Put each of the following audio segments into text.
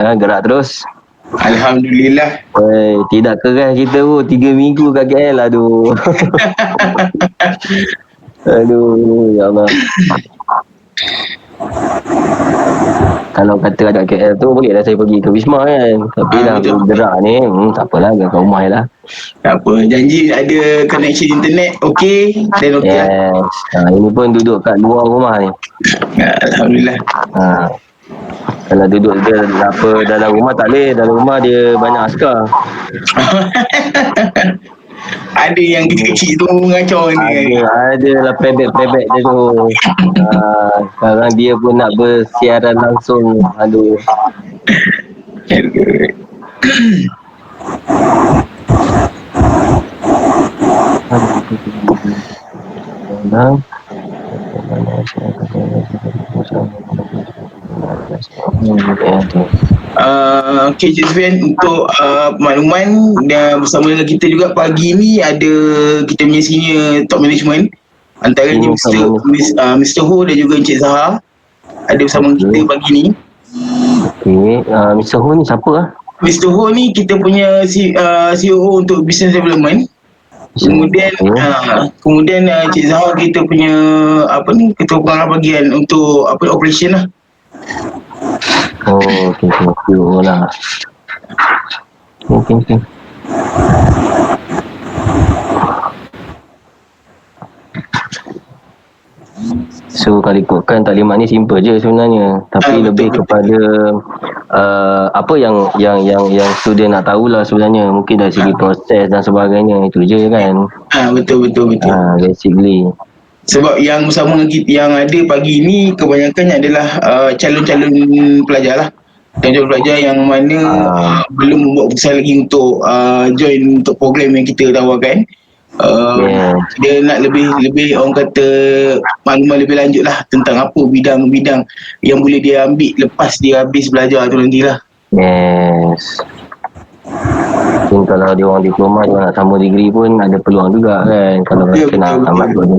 Gerak terus. Alhamdulillah. Tidak keras kita pun 3 minggu kat KL. Aduh. Aduh, ya Allah. Kalau kata ada KL tu bolehlah saya pergi ke Wisma kan. Tapi dah Betul. gerak ni, tak apalah, kat rumah je lah. Tak apa, janji ada connection internet okey dan okey lah. Yes. Ini pun duduk kat luar rumah ni. Alhamdulillah. Kalau duduk dia dalam rumah tak boleh. Dalam rumah dia banyak askar. Ada yang kecil-kecil tu mengacau ni. Ada lah pebek-pebek dia tu. Sekarang dia pun nak bersiaran langsung. Aduh. Okey Cik Sufian, untuk makluman dan bersama dengan kita juga pagi ni ada kita punya senior top management, antaranya Mr. Ho dan juga Encik Zahar ada bersama kita pagi ni. Mr. Ho ni siapa lah? Mr. Ho ni kita punya CEO untuk business development. Kemudian Encik Zahar kita punya ketua pengarah bahagian untuk operation lah. Okay lah. Okay. So kalau ikutkan taklimat ni simple je sebenarnya, tapi lebih kepada apa yang student nak tahulah sebenarnya, mungkin dari segi proses dan sebagainya, itu je kan. Betul. Basically. Sebab yang bersama dengan kita yang ada pagi ni kebanyakannya adalah calon-calon pelajar lah. Calon pelajar yang mana belum membuat keputusan lagi untuk join untuk program yang kita tawarkan. Dia nak lebih orang kata makluman lebih lanjut lah tentang apa bidang-bidang yang boleh dia ambil lepas dia habis belajar tu nantilah. Yes. Mungkin kalau dia orang diploma, dia nak sambung degree pun ada peluang juga kan, kalau mereka nak tamat tu.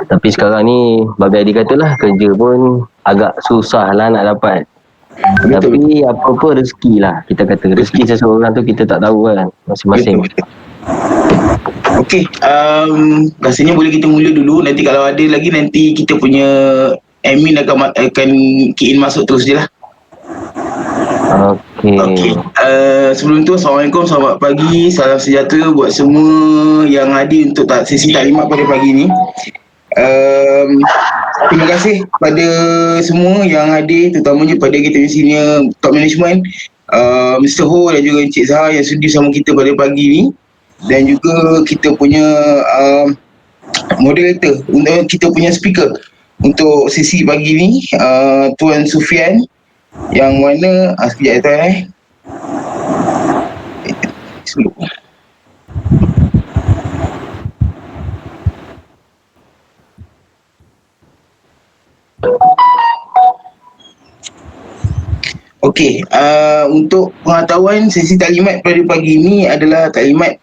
Tapi sekarang ni bagai dikatalah, kerja pun agak susah lah nak dapat. Tapi apa-apa rezeki lah, kita kata rezeki seseorang tu kita tak tahu kan, masing-masing. Okey, rasanya boleh kita mula dulu. Nanti kalau ada lagi, nanti kita punya admin akan key in masuk terus je lah. Okey. Sebelum tu, Assalamualaikum, selamat pagi, salam sejahtera buat semua yang hadir untuk sesi taklimat pada pagi ni. Terima kasih pada semua yang hadir, terutamanya pada kita punya senior top management, Mr. Ho dan juga Encik Zahar yang sudi sama kita pada pagi ni. Dan juga kita punya moderator, kita punya speaker untuk sesi pagi ni, Tuan Sufian, yang mana sekejap tuan Okey, untuk pengetahuan, sesi taklimat pada pagi ini adalah taklimat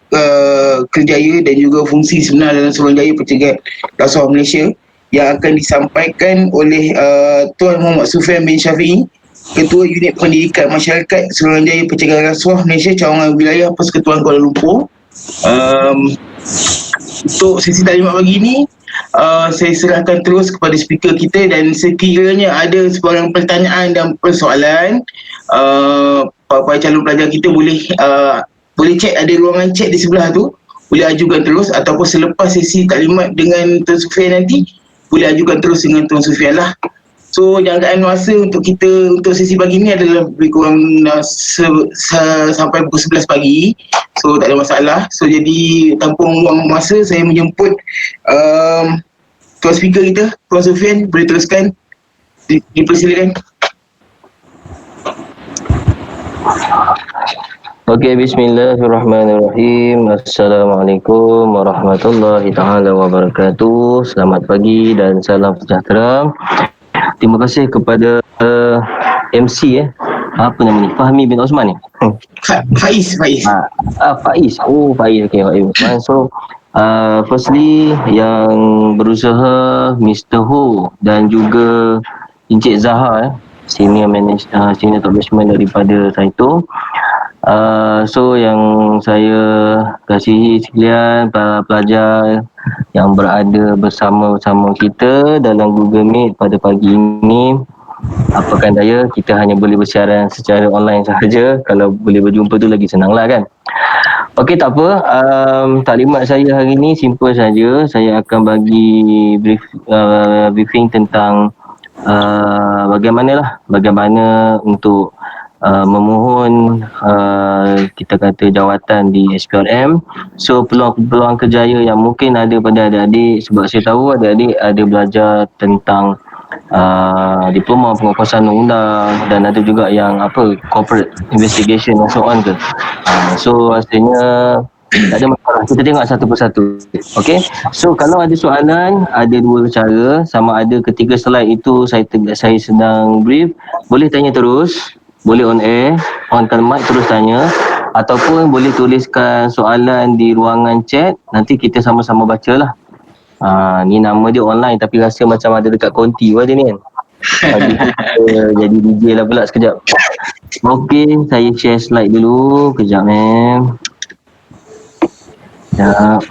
kerjaya dan juga fungsi sebenar dalam Suruhanjaya Pencegahan Rasuah Malaysia yang akan disampaikan oleh Tuan Muhammad Sufian bin Syafiee, Ketua Unit Pendidikan Masyarakat Suruhanjaya Pencegahan Rasuah Malaysia, Cawangan Wilayah Persekutuan Kuala Lumpur. Untuk sesi taklimat pagi ini, saya serahkan terus kepada speaker kita, dan sekiranya ada sebarang pertanyaan dan persoalan, para calon pelajar kita boleh chat, ada ruangan chat di sebelah tu, boleh ajukan terus, ataupun selepas sesi taklimat dengan Tuan Sufian nanti boleh ajukan terus dengan Tuan Sufian lah. So jangkaan masa untuk sesi pagi ni adalah lebih kurang sampai pukul 11 pagi. So tak ada masalah. So jadi tanpa buang masa, saya menjemput Tuan speaker kita, Tuan Sufian, boleh teruskan. Dipersilakan. Okey, bismillahirrahmanirrahim. Assalamualaikum warahmatullahi taala wabarakatuh. Selamat pagi dan salam sejahtera. Terima kasih kepada MC apa nama ni? Fahmi bin Osman ni? Faiz. Faiz. Faiz. Okay, Faiz Osman. So, firstly yang berusaha Mr. Ho dan juga Encik Zahar senior top management daripada Saito. So yang saya kasihi sekalian para pelajar yang berada bersama-sama kita dalam Google Meet pada pagi ini. Apakan daya, kita hanya boleh bersiaran secara online sahaja. Kalau boleh berjumpa tu lagi senanglah kan. Okey, tak apa. Taklimat saya hari ini simple saja. Saya akan bagi briefing tentang bagaimana untuk memohon kita kata jawatan di SPRM. So peluang kerjaya yang mungkin ada pada adik-adik, sebab saya tahu adik-adik ada belajar tentang diploma pengurusan undang dan ada juga yang corporate investigation and so on ke. So rasanya tak ada masalah, kita tengok satu persatu. Okay, so kalau ada soalan, ada dua cara. Sama ada ketika slide itu saya sedang brief, boleh tanya terus, boleh on air, onkan mic terus tanya, ataupun boleh tuliskan soalan di ruangan chat, nanti kita sama-sama bacalah. Ni nama dia online tapi rasa macam ada dekat konti pun dia ni kan. Jadi DJ lah pula sekejap. Okey, saya share slide dulu. Kejap Sekejap.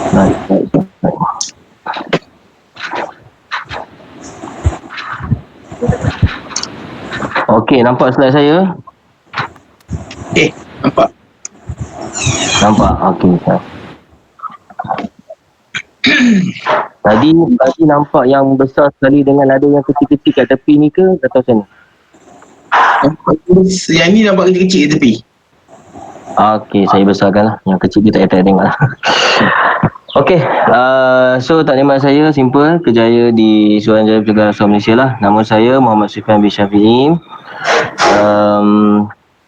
Slide. Okey, nampak slide saya? Nampak. Nampak? Okey. Tadi nampak yang besar sekali dengan ada yang kecil-kecil kat tepi ni ke atau macam mana? Yang ni nampak kecil-kecil kat tepi. Okey, saya besarkan lah. Yang kecil kita tak tengok lah. Okey, so taklimat saya simple, kerjaya di Suruhanjaya Pencegahan Rasuah Malaysia lah. Nama saya Muhammad Sufian bin Syafi'i.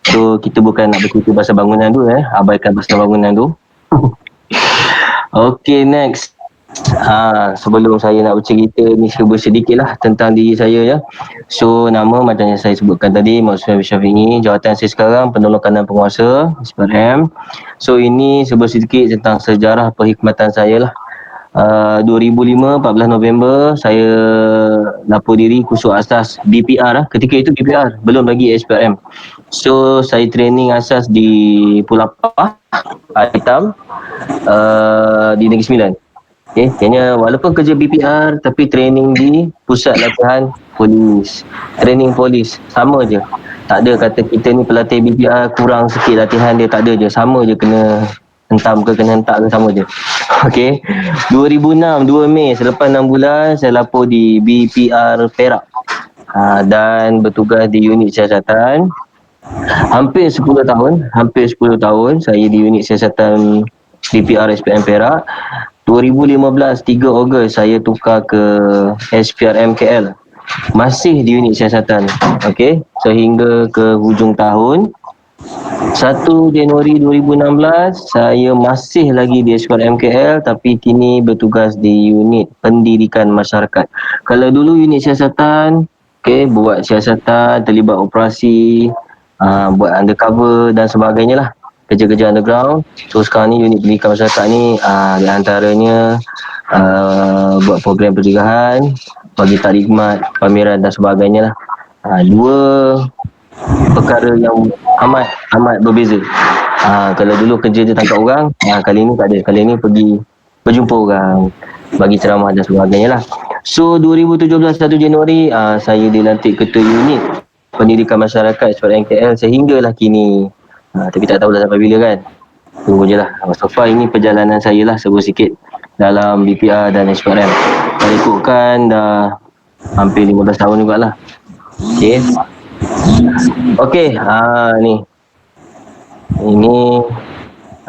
So kita bukan nak bercerita pasal bangunan tu abaikan pasal bangunan tu. Okey, next. Sebelum saya nak bercerita ni sedikit lah tentang diri saya ya. So nama macam yang saya sebutkan tadi, Muhammad Sufian bin Syafi'i. Jawatan saya sekarang penolong kanan penguasa SPRM. So ini sedikit tentang sejarah perkhidmatan saya lah. 2005 14 November saya lapor diri kursus asas BPR ketika itu BPR belum lagi SPRM. So saya training asas di Pulau Apah Hitam di Negeri Sembilan. Okay, kayaknya walaupun kerja BPR tapi training di pusat latihan polis, training polis, sama je. Tak ada kata kita ni pelatih BPR kurang sikit latihan dia, tak ada je, sama je, kena hentam ke kena hentak ke sama je. Okey. 2006 2 Mei selepas 6 bulan saya lapor di BPR Perak. Dan bertugas di unit siasatan. Hampir 10 tahun saya di unit siasatan BPR SPM Perak. 2015 3 Ogos saya tukar ke SPRM KL. Masih di unit siasatan. Okey, sehingga ke hujung tahun 1 Januari 2016 saya masih lagi di SPRM KL tapi kini bertugas di unit pendidikan masyarakat. Kalau dulu unit siasatan, buat siasatan, terlibat operasi, buat undercover dan sebagainya lah, kerja-kerja underground. So sekarang ni unit pendidikan masyarakat ni di antaranya buat program pencegahan, bagi taklimat, pameran dan sebagainya lah. Dua perkara yang amat berbeza. Kalau dulu kerja dia tangkap orang, kali ni tak ada. Kali ni pergi berjumpa orang, bagi ceramah dan sebagainya lah. So 2017 1 Januari saya dilantik ketua unit pendidikan masyarakat SPRM KL sehinggalah kini. Tapi tak tahulah sampai bila kan. Tunggu je lah. So far ini perjalanan saya lah sebut sikit dalam BPR dan SPRM. Kalau ikutkan dah hampir 15 tahun jugalah. Okey, ni. Ini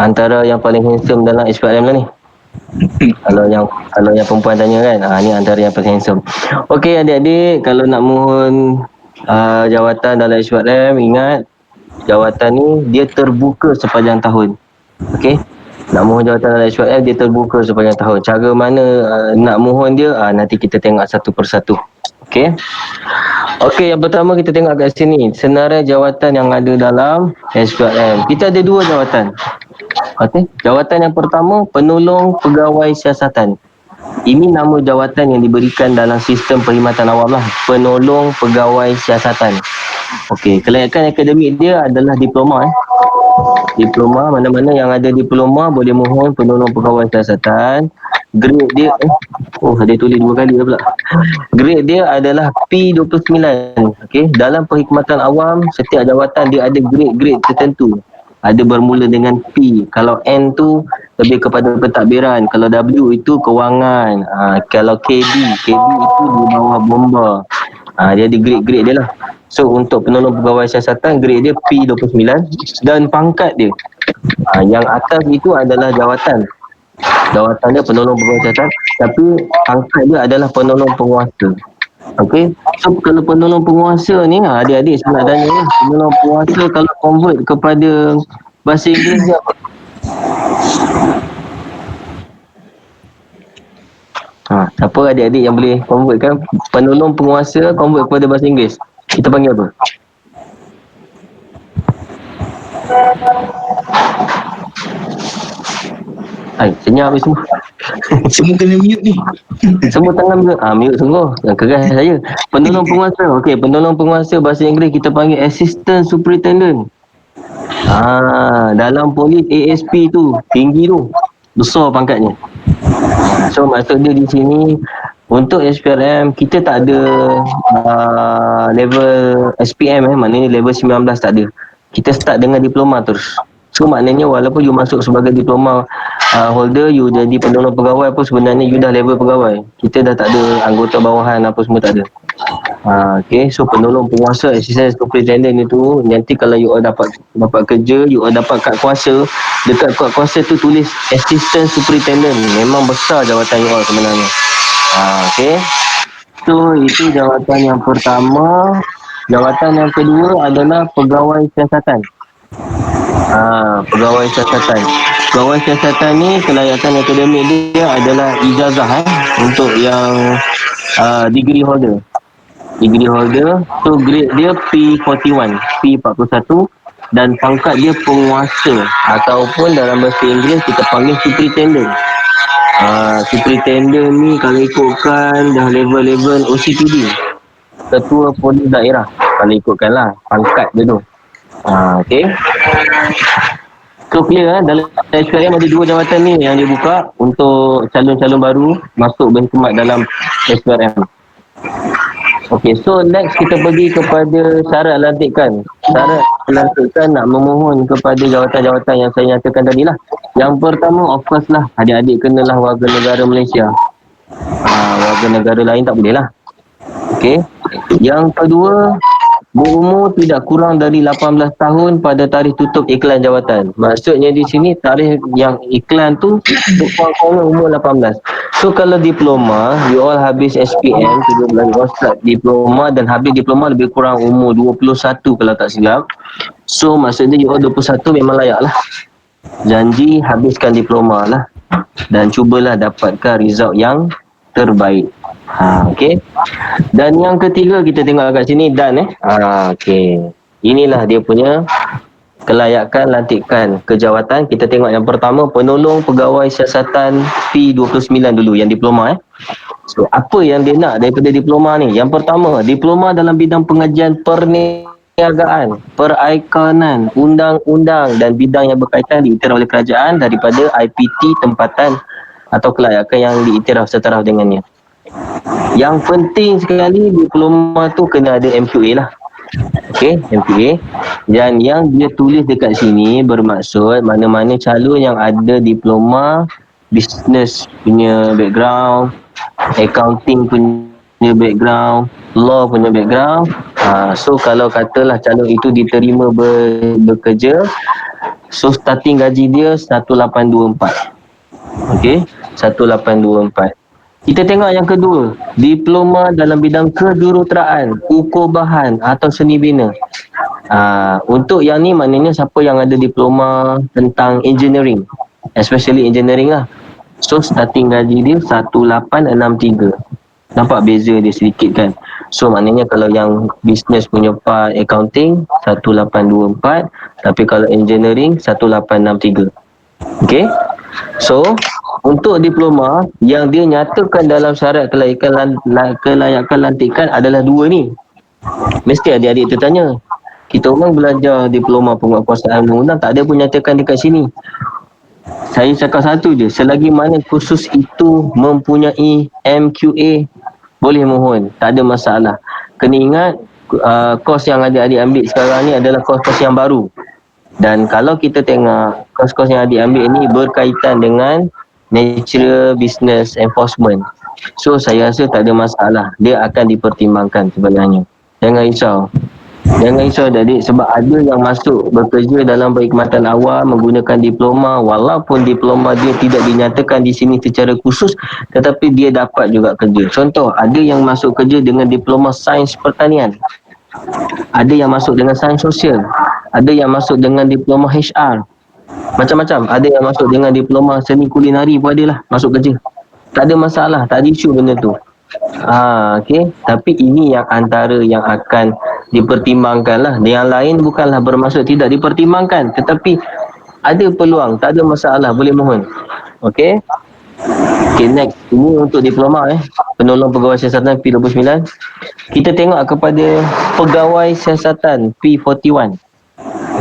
antara yang paling handsome dalam SPRM lah ni. kalau yang perempuan tanya kan, ni antara yang paling handsome. Okey adik-adik, kalau nak mohon jawatan dalam SPRM, ingat jawatan ni dia terbuka sepanjang tahun. Okey, nak mohon jawatan dalam SPRM dia terbuka sepanjang tahun. Cara mana nak mohon dia, nanti kita tengok satu persatu. Okey. Okey, yang pertama kita tengok kat sini, senarai jawatan yang ada dalam SPRM. Kita ada dua jawatan. Okey, jawatan yang pertama penolong pegawai siasatan. Ini nama jawatan yang diberikan dalam sistem perkhidmatan awam lah. Penolong Pegawai Siasatan. Okey, kelayakan akademik dia adalah diploma. Diploma, mana-mana yang ada diploma boleh mohon penolong pegawai siasatan. Grade dia, dia tulis 2 kali dah pula. Grade dia adalah P29. Okey, dalam perkhidmatan awam, setiap jawatan dia ada grade-grade tertentu. Ada bermula dengan P. Kalau N tu lebih kepada pentadbiran. Kalau W itu kewangan. Kalau KB itu di bawah bomba. Dia ada grade-grade dia lah. So untuk penolong pegawai siasatan, grade dia P29 dan pangkat dia. Yang atas itu adalah jawatan. Jawatan dia penolong pegawai siasatan, tapi pangkat dia adalah penolong penguasa. Okey, so kalau penolong penguasa ni, adik-adik saya nak tanya ni, penolong penguasa kalau convert kepada bahasa Inggeris dia apa? Siapa adik-adik yang boleh convert kan? Penolong penguasa convert kepada bahasa Inggeris, kita panggil apa? Senyap ni semua. Semua kena mute ni. Semua tangan mute. Mute sungguh. Yang keras saya. Penolong penguasa. Okey, penolong penguasa bahasa Inggeris kita panggil Assistant Superintendent. Dalam polis ASP tu, tinggi tu. Besar pangkatnya. So maksud dia di sini, untuk SPRM kita tak ada level SPM, maknanya level 19 tak ada. Kita start dengan diploma terus. So maknanya walaupun you masuk sebagai diploma holder, you jadi penolong pegawai pun sebenarnya you dah level pegawai. Kita dah tak ada anggota bawahan apa semua, tak ada. Okay, so penolong penguasa, assistant superintendent itu, nanti kalau you dapat kerja, you dapat kad kuasa, dekat kad kuasa tu tulis assistant superintendent. Memang besar jawatan you all sebenarnya. Okay, so itu jawatan yang pertama. Jawatan yang kedua adalah pegawai siasatan. Pegawai siasatan. Pegawai siasatan ni kelayakan akademik dia adalah ijazah untuk yang degree holder. Degree holder, so grade dia P41, P41 dan pangkat dia penguasa ataupun dalam bahasa Inggeris kita panggil superintendent. Superintendent ni kalau ikutkan dah level-level OCPD, Ketua Polis Daerah, kalau ikutkan lah pangkat dia tu. Okay. So clear dalam SPRM ada 2 jawatan ni yang dia buka untuk calon-calon baru masuk berkhidmat dalam SPRM. Okay, so next kita pergi kepada syarat lantikan. Syarat lantikan nak memohon kepada jawatan-jawatan yang saya nyatakan tadi lah. Yang pertama, of course lah, adik-adik kenalah warga negara Malaysia. Warga negara lain tak boleh lah. Okay. Yang kedua, berumur tidak kurang dari 18 tahun pada tarikh tutup iklan jawatan. Maksudnya di sini tarikh yang iklan tu kurang-kurang umur 18. So kalau diploma, you all habis SPM 17 start diploma dan habis diploma lebih kurang umur 21 kalau tak silap. So maksudnya you all 21 memang layak lah. Janji habiskan diploma lah dan cubalah dapatkan result yang terbaik. Okay. Dan yang ketiga kita tengok kat sini Dan okay. Inilah dia punya kelayakan lantikan kejawatan. Kita tengok yang pertama, penolong pegawai siasatan P29 dulu yang diploma. So apa yang dia nak daripada diploma ni? Yang pertama, diploma dalam bidang pengajian perniagaan, perikanan, undang-undang dan bidang yang berkaitan diiktiraf oleh kerajaan daripada IPT tempatan atau kelayakan yang diiktiraf setaraf dengannya. Yang penting sekali diploma tu kena ada MQA lah. Okay, MQA. Dan yang dia tulis dekat sini bermaksud mana-mana calon yang ada diploma business punya background, accounting punya background, law punya background. So kalau katalah calon itu diterima bekerja, so starting gaji dia 1824. Okay, 1824. Kita tengok yang kedua, diploma dalam bidang kejuruteraan, ukur bahan atau seni bina. Untuk yang ni maknanya siapa yang ada diploma tentang engineering, especially engineering lah. So starting gaji dia 1863. Nampak beza dia sedikit kan? So maknanya kalau yang business punya part accounting 1824, tapi kalau engineering 1863. Okay. So Untuk diploma yang dia nyatakan dalam syarat kelayakan lantikan adalah dua ni. Mesti adik-adik tertanya. Kita orang belajar diploma penguatkuasaan undang-undang tak ada pun nyatakan dekat sini. Saya cakap satu je, selagi mana kursus itu mempunyai MQA, boleh mohon, tak ada masalah. Kena ingat, kos yang adik-adik ambil sekarang ni adalah kos-kos yang baru. Dan kalau kita tengok kos-kos yang adik ambil ni berkaitan dengan natural business enforcement. So saya rasa tak ada masalah. Dia akan dipertimbangkan sebenarnya. Jangan risau. Jangan risau adik sebab ada yang masuk bekerja dalam perkhidmatan awam menggunakan diploma walaupun diploma dia tidak dinyatakan di sini secara khusus tetapi dia dapat juga kerja. Contoh, ada yang masuk kerja dengan diploma sains pertanian. Ada yang masuk dengan sains sosial. Ada yang masuk dengan diploma HR. Macam-macam. Ada yang masuk dengan diploma seni kulinari pun ada lah masuk kerja. Tak ada masalah, tak ada isu benda tu. Okey. Tapi ini yang antara yang akan dipertimbangkan lah. Yang lain bukanlah bermaksud tidak dipertimbangkan. Tetapi ada peluang, tak ada masalah, boleh mohon. Okey. Okay, next. Ini untuk diploma penolong pegawai siasatan P29. Kita tengok kepada pegawai siasatan P41.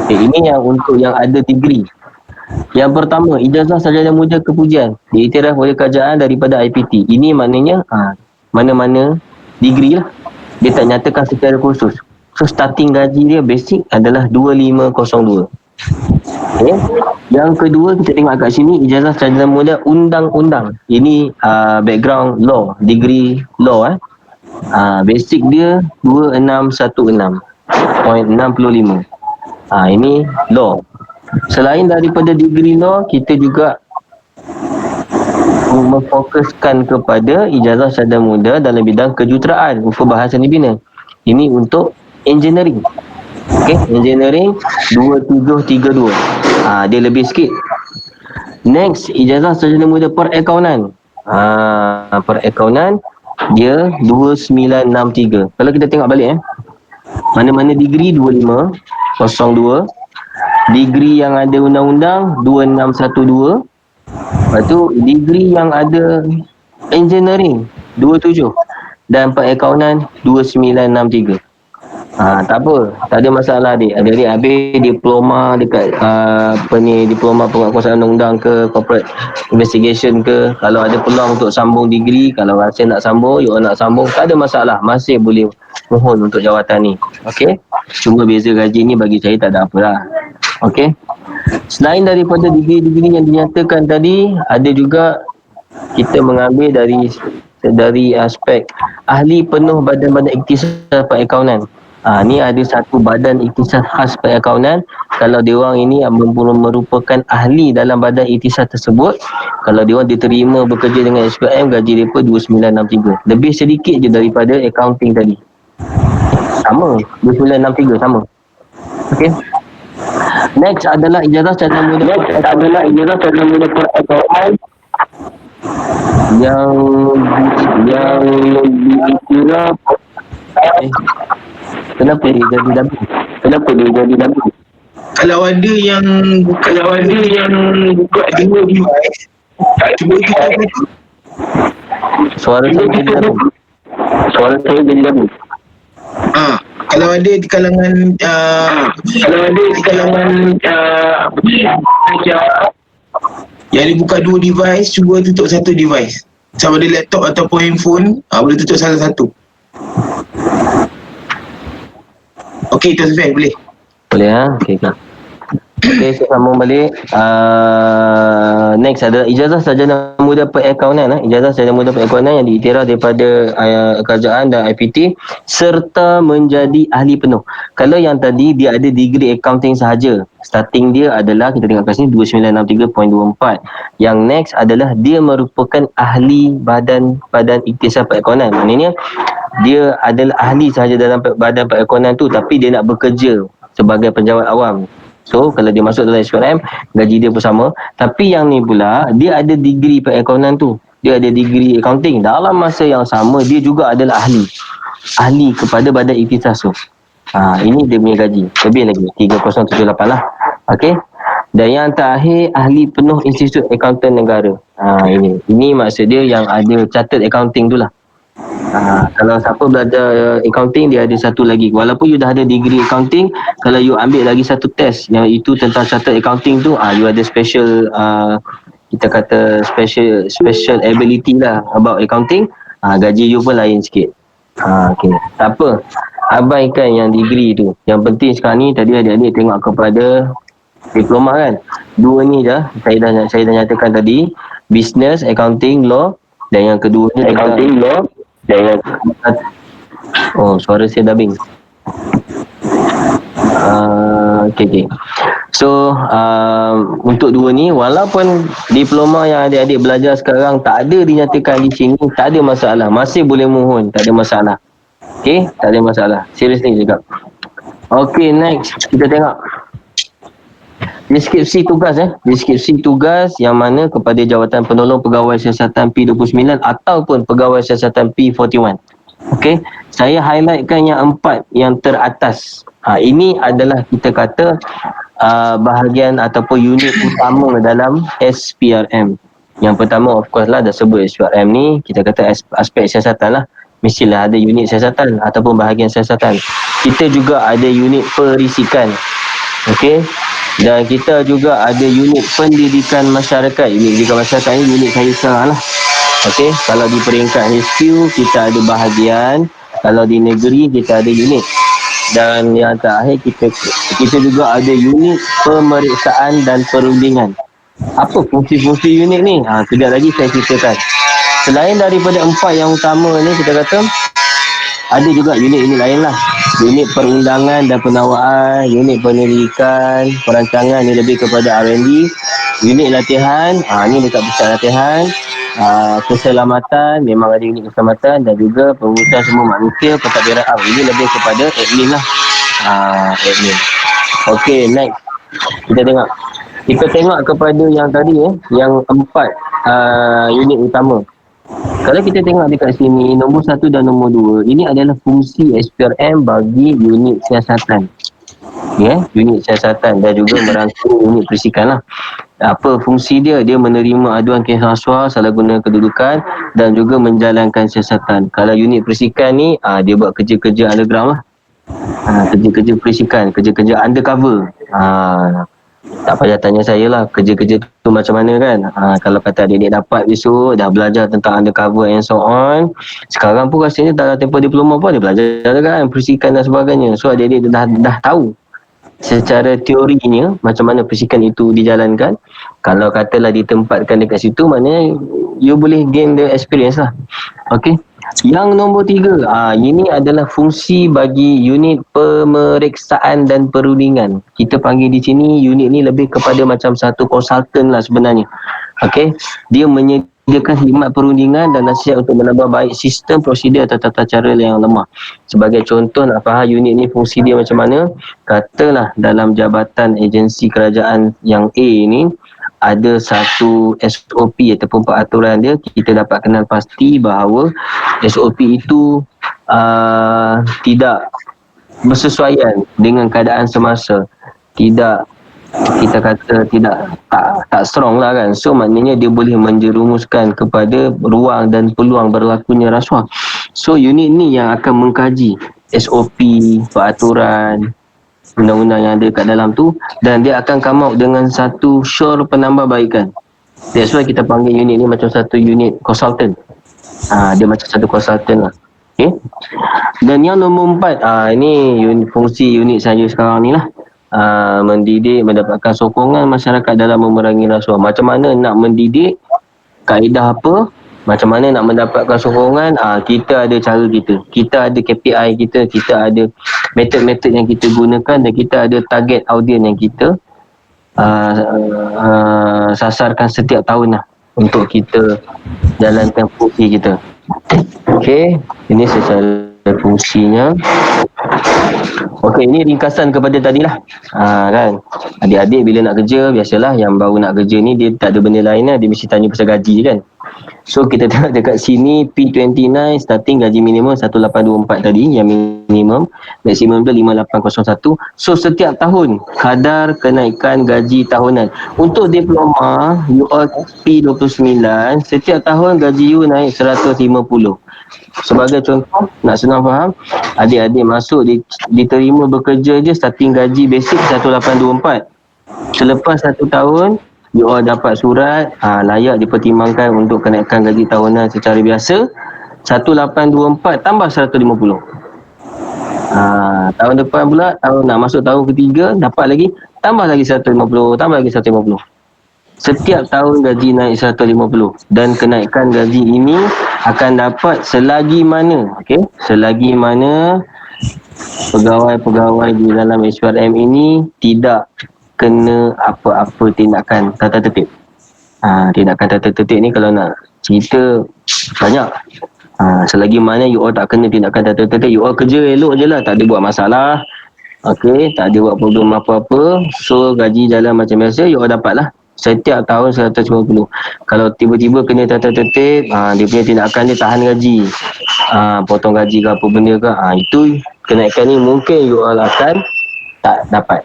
Okay, ini yang untuk yang ada degree. Yang pertama, ijazah sarjana muda kepujian diiktiraf oleh kerajaan daripada IPT. Ini maknanya mana-mana degree lah. Dia tak nyatakan secara khusus. So starting gaji dia basic adalah 2502. Okay. Yang kedua kita tengok kat sini ijazah sarjana muda undang-undang. Ini background law, degree law basic dia 2616.65. Ini law. Selain daripada degree law, kita juga memfokuskan kepada ijazah sarjana muda dalam bidang kejuruteraan unsur bahasa dibina. Ini untuk engineering. Okey, engineering 2732. Dia lebih sikit. Next, ijazah sarjana muda perakaunan. Perakaunan dia 2963. Kalau kita tengok balik mana-mana degree 2502, degree yang ada undang-undang 2612. Lepas tu degree yang ada engineering 27 dan perakaunan 2963. Tak apa, tak ada masalah adik-adik habis diploma dekat diploma penguatkuasaan undang-undang ke corporate investigation ke, kalau ada peluang untuk sambung degree, kalau rasa nak sambung, you nak sambung, tak ada masalah, masih boleh mohon untuk jawatan ni. Okey, cuma beza gaji ni bagi saya tak ada apa lah. Okey, selain daripada degree-degree yang dinyatakan tadi, ada juga kita mengambil dari aspek ahli penuh badan-badan ikhtisar perakaunan. Ni ada satu badan ikhtisar khas perakaunan. Kalau diorang ini merupakan ahli dalam badan ikhtisar tersebut, kalau diorang diterima bekerja dengan SPM, gaji mereka 2963. Lebih sedikit je daripada accounting tadi. Sama, 2963 sama. Okey. Next adalah ijazah sarjana muda perakaunan yang diiktiraf. Kenapa dia jadi double? Kalau ada yang buka dua device, cuba kita buka. Suara saya jadi double. Kalau ada di kalangan yang dia buka dua device, cuba tutup satu device. Sama ada laptop ataupun handphone, boleh tutup salah satu. Okey, Tuan Sufian, boleh? Boleh Okey, saya sambung balik. Next adalah ijazah sarjana muda perakaunan. Ijazah sarjana muda perakaunan yang diiktiraf daripada kerajaan dan IPT serta menjadi ahli penuh. Kalau yang tadi dia ada degree accounting sahaja, starting dia adalah, kita tengok kat sini 2963.24. Yang next adalah dia merupakan ahli badan ikhtisar perakaunan. Maknanya dia adalah ahli sahaja dalam badan perakaunan tu, tapi dia nak bekerja sebagai penjawat awam. So kalau dia masuk dalam SPM, gaji dia pun sama. Tapi yang ni pula, dia ada degree perakaunan tu, dia ada degree accounting. Dalam masa yang sama, dia juga adalah ahli kepada badan ikhtisas tu. Ini dia punya gaji lebih lagi 3078 lah. Okey. Dan yang terakhir, ahli penuh Institut Akauntan Negara. Ini maksud dia yang ada chartered accounting tu lah. Kalau siapa belajar accounting, dia ada satu lagi. Walaupun you dah ada degree accounting, kalau you ambil lagi satu test yang itu tentang chartered accounting tu, you ada special kita kata special ability lah about accounting, gaji you pun lain sikit. Okay. Tak apa, abaikan yang degree tu. Yang penting sekarang ni, tadi adik-adik tengok kepada diploma kan. Dua ni dah saya dah nyatakan tadi, business, accounting, law, dan yang kedua ni accounting, law, dan yang suara saya dubbing. Okay. So untuk dua ni, walaupun diploma yang adik-adik belajar sekarang tak ada dinyatakan di sini, tak ada masalah, masih boleh mohon, tak ada masalah. Okay, tak ada masalah, seriously cakap. Okay, next kita tengok deskripsi tugas yang mana kepada Jawatan Penolong Pegawai Siasatan P29 ataupun Pegawai Siasatan P41. Okey, saya highlightkan yang 4 yang teratas. Ini adalah kita kata bahagian ataupun unit utama dalam SPRM. Yang pertama of course lah, dah sebut SPRM ni kita kata aspek siasatan lah. Mestilah ada unit siasatan ataupun bahagian siasatan. Kita juga ada unit perisikan. Okey. Dan kita juga ada unit pendidikan masyarakat. Unit pendidikan masyarakat ni unit saya sekarang lah. Okey, kalau di peringkat HQ kita ada bahagian, kalau di negeri kita ada unit. Dan yang terakhir kita juga ada unit pemeriksaan dan perundingan. Apa fungsi-fungsi unit ni? Sekejap lagi saya ceritakan. Selain daripada 4 yang utama ni, kita kata ada juga unit-unit lain lah. Unit perundangan dan penawaraan, unit penyelidikan, perancangan ni lebih kepada R&D, unit latihan, ni dekat pusat latihan, keselamatan, memang ada unit keselamatan, dan juga pengurusan semua manusia, pentadbiran. Ini lebih kepada admin lah. Admin. Okay, next. Kita tengok kepada yang tadi yang 4 unit utama. Kalau kita tengok dekat sini, nombor 1 dan nombor 2, ini adalah fungsi SPRM bagi unit siasatan. Unit siasatan dan juga merangkul unit perisikan lah. Apa fungsi dia? Dia menerima aduan kes rasuah, salah guna kedudukan dan juga menjalankan siasatan. Kalau unit perisikan ni, dia buat kerja-kerja underground lah. Kerja-kerja perisikan, kerja-kerja undercover. Tak payah tanya saya lah, kerja-kerja tu macam mana kan. Kalau kata adik-adik dapat besok, dah belajar tentang undercover and so on. Sekarang pun rasanya dalam tempoh diploma pun dia belajar kan, perisikan dan sebagainya. So adik-adik dah tahu secara teorinya macam mana perisikan itu dijalankan. Kalau katalah ditempatkan dekat situ, maknanya you boleh gain the experience lah. Okay. Yang nombor 3, ini adalah fungsi bagi unit pemeriksaan dan perundingan. Kita panggil di sini unit ni lebih kepada macam satu konsultan lah sebenarnya. Okay. Dia menyediakan khidmat perundingan dan nasihat untuk menambah baik sistem, prosedur atau tata cara yang lemah. Sebagai contoh, nak faham unit ni fungsi dia macam mana, katalah dalam jabatan agensi kerajaan yang A ni, ada satu SOP ataupun peraturan dia, kita dapat kenal pasti bahawa SOP itu tidak bersesuaian dengan keadaan semasa, tidak, kita kata tak strong lah kan. So maknanya dia boleh menjerumuskan kepada ruang dan peluang berlakunya rasuah. So unit ni yang akan mengkaji SOP, peraturan, undang-undang yang ada kat dalam tu, dan dia akan come out dengan satu syur penambahbaikan. That's why kita panggil unit ni macam satu unit konsultan. Dia macam satu konsultan lah. Okay. Dan yang nombor 4, ini fungsi unit saya sekarang ni lah. Mendidik, mendapatkan sokongan masyarakat dalam memerangi rasuah. Macam mana nak mendidik, kaedah apa, macam mana nak mendapatkan sokongan, kita ada cara kita ada KPI kita ada metod-metod yang kita gunakan, dan kita ada target audience yang kita sasarkan setiap tahun lah untuk kita jalankan fungsi kita. Okay, ini secara fungsinya. Okey, ini ringkasan kepada tadilah. Kan. Adik-adik bila nak kerja, biasalah yang baru nak kerja ni dia tak ada benda lain lah, dia mesti tanya pasal gaji je kan. So kita tengok dekat sini P29 starting gaji minimum 1824 tadi yang minimum, maksimum tu 5801. So setiap tahun kadar kenaikan gaji tahunan. Untuk diploma you all P29, setiap tahun gaji you naik 150. Sebagai contoh, nak senang faham, adik-adik masuk diterima bekerja je starting gaji basic 1824. Selepas 1 tahun, you all dapat surat layak dipertimbangkan untuk kenaikan gaji tahunan secara biasa 1824 tambah 150. Tahun depan pula, tahun nak masuk tahun ketiga, dapat lagi tambah lagi 150, tambah lagi 150. Setiap tahun gaji naik 150 dan kenaikan gaji ini akan dapat selagi mana selagi mana pegawai-pegawai di dalam SPRM ini tidak kena apa-apa tindakan tata tertib. Tindakan tata tertib ni kalau nak cerita banyak. Selagi mana you all tak kena tindakan tata tertib, you all kerja elok je lah, tak ada buat masalah. Tak ada buat problem apa-apa. So gaji jalan macam biasa, you all dapat lah. Setiap tahun 150. Kalau tiba-tiba kena tata tertib, dia punya tindakan dia tahan gaji, potong gaji ke apa benda ke, itu kenaikan ni mungkin you all akan tak dapat.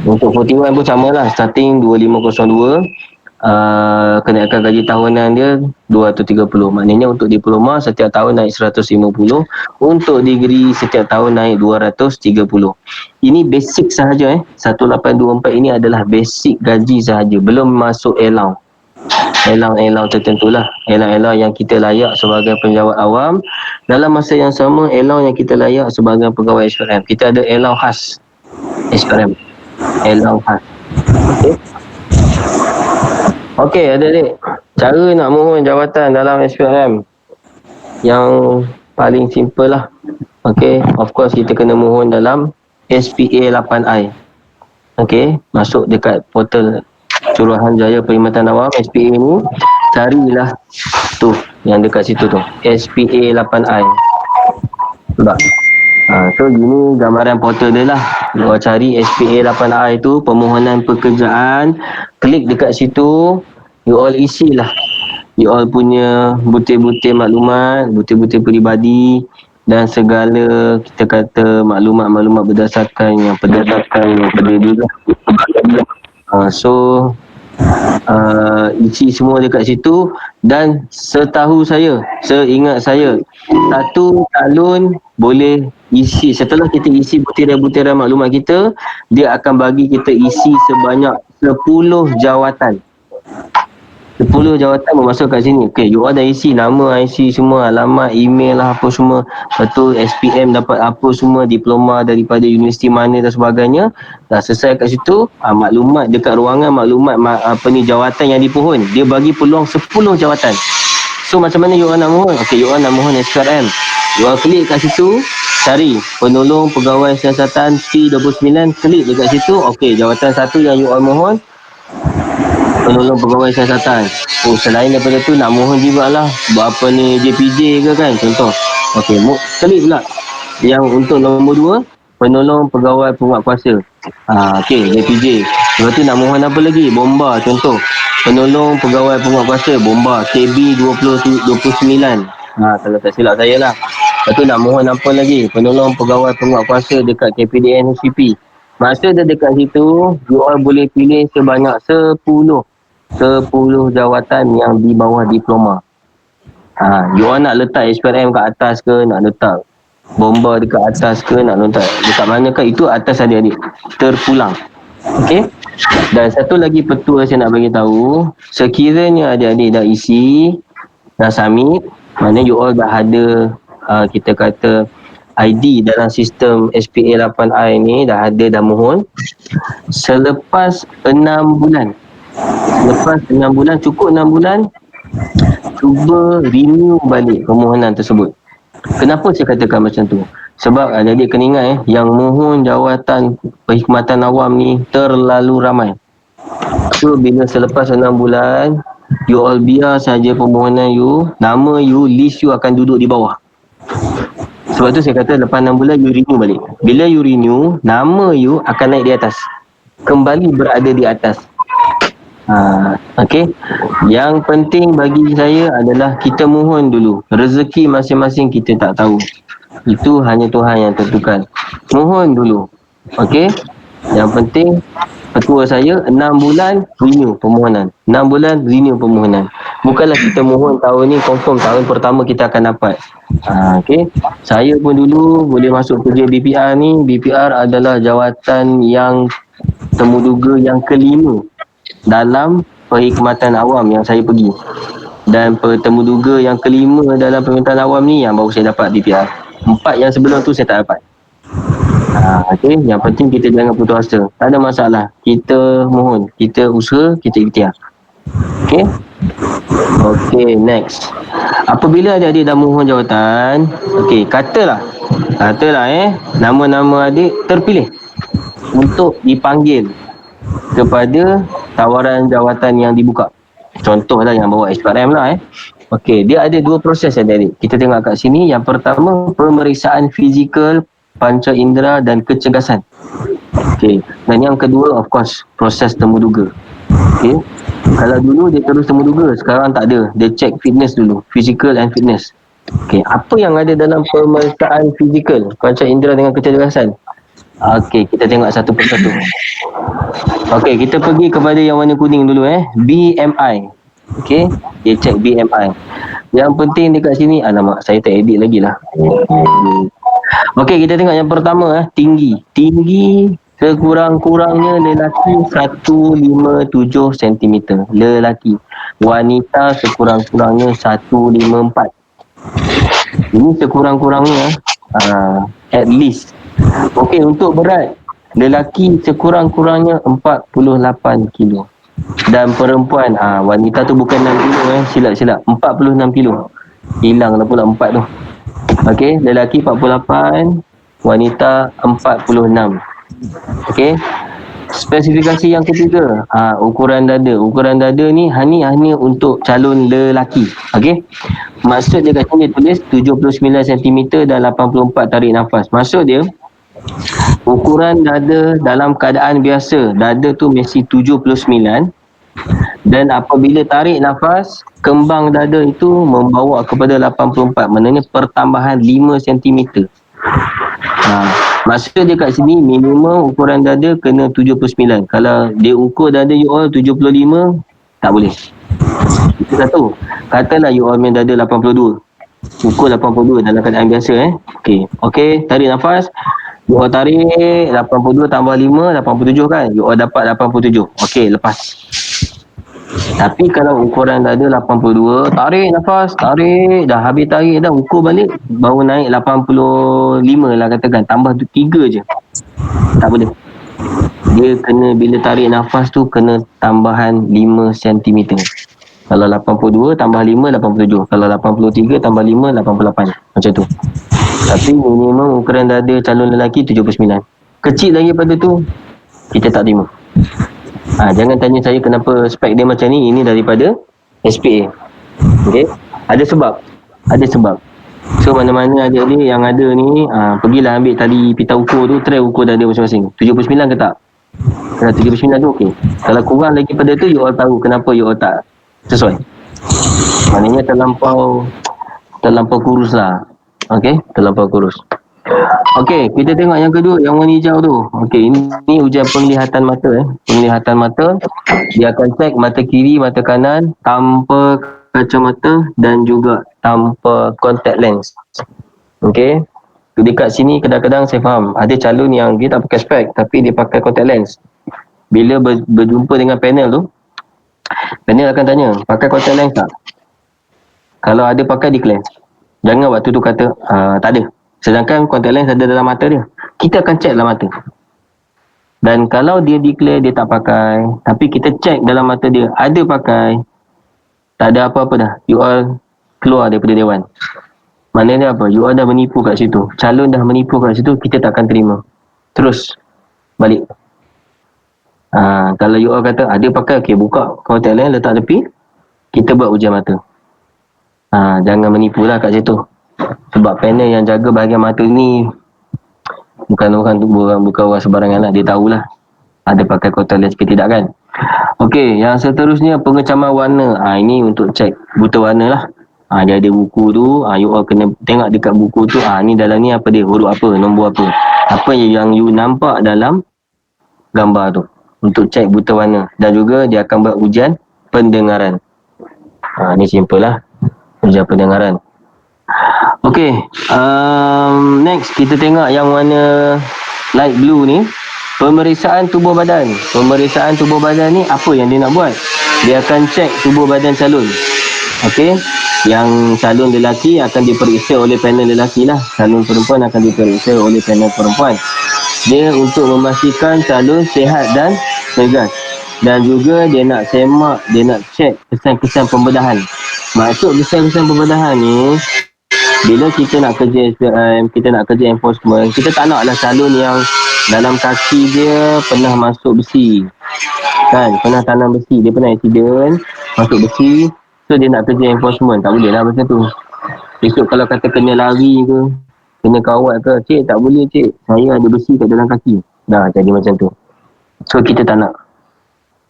Untuk 41 pun sama lah, starting 2502, kenaikan gaji tahunan dia 230. Maknanya untuk diploma setiap tahun naik 150, untuk degree setiap tahun naik 230. Ini basic sahaja 1824 ini adalah basic gaji sahaja, belum masuk allowance. Allowance tertentulah, allowance yang kita layak sebagai penjawat awam. Dalam masa yang sama, allowance yang kita layak sebagai pegawai SPRM, kita ada allowance khas SPRM, allowance khas. Okey, adik-adik, cara nak mohon jawatan dalam SPRM yang paling simple lah. Of course kita kena mohon dalam SPA 8I. Masuk dekat portal Suruhanjaya Perkhidmatan Awam SPA ni, carilah tu yang dekat situ tu, SPA 8I. Nampak? So gini gambaran portal dia lah. You cari SPA 8I tu, permohonan pekerjaan, klik dekat situ, you all isilah you all punya butir-butir maklumat, butir-butir peribadi dan segala kita kata maklumat-maklumat berdasarkan yang berdiri lah. Isi semua dekat situ. Dan seingat saya, satu calon boleh isi, setelah kita isi butiran-butiran maklumat kita, dia akan bagi kita isi sebanyak 10 jawatan. 10 jawatan bermasuk kat sini. You all dah isi nama, IC semua, alamat, email lah apa semua. Lepas tu SPM dapat apa semua, diploma daripada universiti mana dan sebagainya. Dah selesai kat situ, maklumat dekat ruangan, maklumat jawatan yang dipohon, dia bagi peluang 10 jawatan. So macam mana you all nak mohon? You all nak mohon SPRM, you all klik kat situ, cari penolong pegawai siasatan P29, klik dekat situ. Jawatan satu yang you all mohon, penolong pegawai siasatan. Selain daripada tu nak mohon jugalah berapa ni JPJ ke kan, contoh. Klik pula yang untuk nombor 2, penolong pegawai penguatkuasa. JPJ. Lepas tu nak mohon apa lagi? Bomba, contoh. Penolong pegawai penguatkuasa bomba KB 29. Kalau tak silap saya lah. Lepas tu nak mohon apa lagi? Penolong pegawai penguatkuasa dekat KPDN HCP. Masa dia dekat situ, you all boleh pilih sebanyak 10 jawatan yang di bawah diploma. You all nak letak SPRM kat atas ke, nak letak bomba dekat atas ke, nak letak dekat mana ke, itu atas adik-adik terpulang. Dan satu lagi petua saya nak bagi tahu, sekiranya adik-adik dah isi, dah submit, mana you all dah ada kita kata ID dalam sistem SPA 8I ni, dah mohon. Selepas 6 bulan, cukup 6 bulan, cuba renew balik permohonan tersebut. Kenapa saya katakan macam tu? Sebab adik-adik kena ingat yang mohon jawatan perkhidmatan awam ni terlalu ramai. So bila selepas 6 bulan, you all biar saja permohonan you, nama you, list you akan duduk di bawah. Sebab tu saya kata lepas 6 bulan you renew balik. Bila you renew, nama you akan naik di atas. Kembali berada di atas. Okey. Yang penting bagi saya adalah kita mohon dulu. Rezeki masing-masing kita tak tahu. Itu hanya Tuhan yang tentukan. Mohon dulu. Okey. Yang penting petua saya 6 bulan renew permohonan. 6 bulan renew permohonan. Bukanlah kita mohon tahun ni confirm tahun pertama kita akan dapat. Okey. Saya pun dulu boleh masuk kerja BPR ni. BPR adalah jawatan yang temuduga yang kelima dalam perkhidmatan awam yang saya pergi. Dan temuduga yang kelima dalam perkhidmatan awam ni yang baru saya dapat BPR. 4 yang sebelum tu saya tak dapat. Okey, yang penting kita jangan putus asa. Tak ada masalah. Kita mohon, kita usaha, kita ikhtiar. Okey? Okey, next. Apabila adik-adik dah mohon jawatan, okey, katalah nama-nama adik terpilih untuk dipanggil kepada tawaran jawatan yang dibuka. Contohlah yang bawa SPRM lah. Okey, dia ada 2 proses adik-adik. Kita tengok kat sini. Yang pertama, pemeriksaan fizikal, panca indera dan kecergasan. Okey, dan yang kedua of course proses temuduga. Okey. Kalau dulu dia terus temuduga, sekarang tak ada. Dia check fitness dulu, physical and fitness. Okey, apa yang ada dalam pemeriksaan fizikal, panca indera dengan kecergasan? Okey, kita tengok satu persatu. Okey, kita pergi kepada yang warna kuning dulu BMI. Okey, dia check BMI. Yang penting dekat sini, alamak saya tak edit lagi lah. Okey, kita tengok yang pertama tinggi. Tinggi sekurang-kurangnya lelaki 157 cm. Lelaki. Wanita sekurang-kurangnya 154. Ini sekurang-kurangnya at least. Okey, untuk berat lelaki sekurang-kurangnya 48 kilo. Dan perempuan wanita tu bukan 6 kilo silap-silap 46 kilo. Hilanglah pula 4 tu. Okey, lelaki 48, wanita 46. Okey. Spesifikasi yang ketiga, ukuran dada. Ukuran dada ni hanya untuk calon lelaki. Okey. Maksud dia kat sini dia tulis 79 cm dan 84 tarik nafas. Maksud dia ukuran dada dalam keadaan biasa, dada tu mesti 79 dan apabila tarik nafas, kembang dada itu membawa kepada 84. Maknanya pertambahan 5 cm. Maksud dia kat sini minimum ukuran dada kena 79. Kalau dia ukur dada you all 75, tak boleh. Itu satu. Katalah you all main dada 82. Ukur 82 dalam keadaan biasa Okey, tarik nafas. You all tarik 82 tambah 5, 87 kan? You all dapat 87. Okey, lepas. Tapi kalau ukuran dada 82, tarik nafas, tarik, dah habis tarik dah, ukur balik, baru naik 85 lah katakan, tambah 3 je. Tak boleh. Dia kena, bila tarik nafas tu, kena tambahan 5 cm. Kalau 82 tambah 5, 87. Kalau 83 tambah 5, 88. Macam tu. Tapi minimum ukuran dada calon lelaki 79. Kecil lagi pada tu, kita tak terima. Jangan tanya saya kenapa spek dia macam ni. Ini daripada SPA. Okey. Ada sebab. So mana-mana adik-adik yang ada ni, pergilah ambil tali pita ukur tu, try ukur dada masing-masing. 79 ke tak? Kalau 79 tu okey. Kalau kurang lagi pada tu, you all tahu kenapa you all tak sesuai. Maknanya terlampau kurus lah. Okey, terlampau kurus. Okey, kita tengok yang kedua, yang warna hijau tu. Okey, ini ujian penglihatan mata Penglihatan mata. Dia akan cek mata kiri, mata kanan tanpa kacamata dan juga tanpa contact lens. Okey. Dekat sini kadang-kadang saya faham ada calon yang dia tak pakai spek tapi dia pakai contact lens. Bila berjumpa dengan panel tu, panel akan tanya, pakai contact lens tak? Kalau ada pakai, declare. Jangan waktu tu kata tak ada. Sedangkan contact lens ada dalam mata dia. Kita akan check dalam mata. Dan kalau dia declare dia tak pakai, tapi kita check dalam mata dia ada pakai, tak ada apa-apa dah. You all keluar daripada dewan. Maknanya apa? You all dah menipu kat situ. Calon dah menipu kat situ, kita tak akan terima. Terus balik. Kalau you all kata ada pakai, okey, buka contact lens, letak tepi, kita buat ujian mata. Jangan menipulah kat situ. Sebab panel yang jaga bahagian mata ni bukan orang sebarangan lah. Dia tahulah ada pakai contact lens ke tidak kan. Okey, yang seterusnya pengecaman warna. Ini untuk cek buta warna lah. Dia ada buku tu, you all kena tengok dekat buku tu. Ni dalam ni apa dia, huruf apa, nombor apa. Apa yang you nampak dalam gambar tu. Untuk cek buta warna. Dan juga dia akan buat ujian pendengaran. Ni simple lah. Ujian pendengaran. Okey, next kita tengok yang warna light blue ni. Pemeriksaan tubuh badan. Pemeriksaan tubuh badan ni apa yang dia nak buat? Dia akan cek tubuh badan calon. Okey, yang calon lelaki akan diperiksa oleh panel lelaki lah. Calon perempuan akan diperiksa oleh panel perempuan. Dia untuk memastikan calon sihat dan tegas. Dan juga dia nak semak, dia nak cek kesan-kesan pembedahan. Maksud kesan-kesan pembedahan ni, bila kita nak kerja SPM, kita nak kerja enforcement, kita tak naklah calon yang dalam kaki dia pernah masuk besi. Kan, pernah tanam besi, dia pernah accident, masuk besi. So dia nak kerja enforcement, tak boleh lah macam tu. Besok kalau kata kena lari ke, kena kawat ke, cik tak boleh cik, saya ada besi kat dalam kaki. Dah jadi macam tu. So kita tak nak.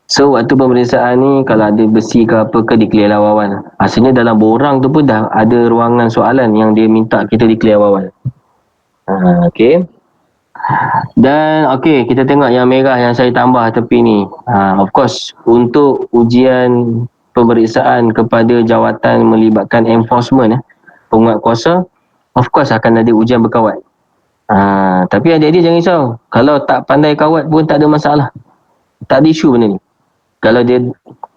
So waktu pemeriksaan ni, kalau ada besi ke apa ke, declare lah awal. Asalnya dalam borang tu pun dah ada ruangan soalan yang dia minta kita declare awal. Okay. Dan okay, kita tengok yang merah yang saya tambah tepi ni. Of course, untuk ujian pemeriksaan kepada jawatan melibatkan enforcement, penguat kuasa, of course akan ada ujian berkawat. Tapi adik-adik jangan risau. Kalau tak pandai kawat pun tak ada masalah. Tak ada isu benda ni. Kalau dia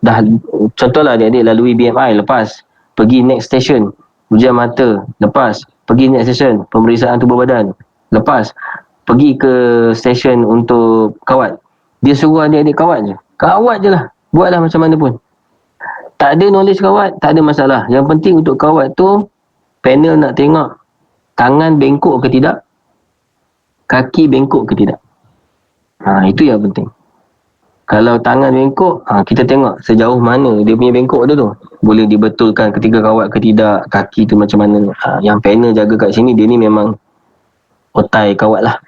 dah, contohlah adik-adik lalui BMI, lepas pergi next station ujian mata, lepas pergi next station pemeriksaan tubuh badan, lepas pergi ke station untuk kawat, dia suruh adik-adik kawat je lah, buatlah macam mana pun. Tak ada knowledge kawat, tak ada masalah. Yang penting untuk kawat tu, panel nak tengok tangan bengkok ke tidak, kaki bengkok ke tidak. Itu yang penting. Kalau tangan bengkok, kita tengok sejauh mana dia punya bengkok tu. Boleh dibetulkan ketika kawat ke tidak, kaki tu macam mana. Yang panel jaga kat sini, dia ni memang otai kawat lah.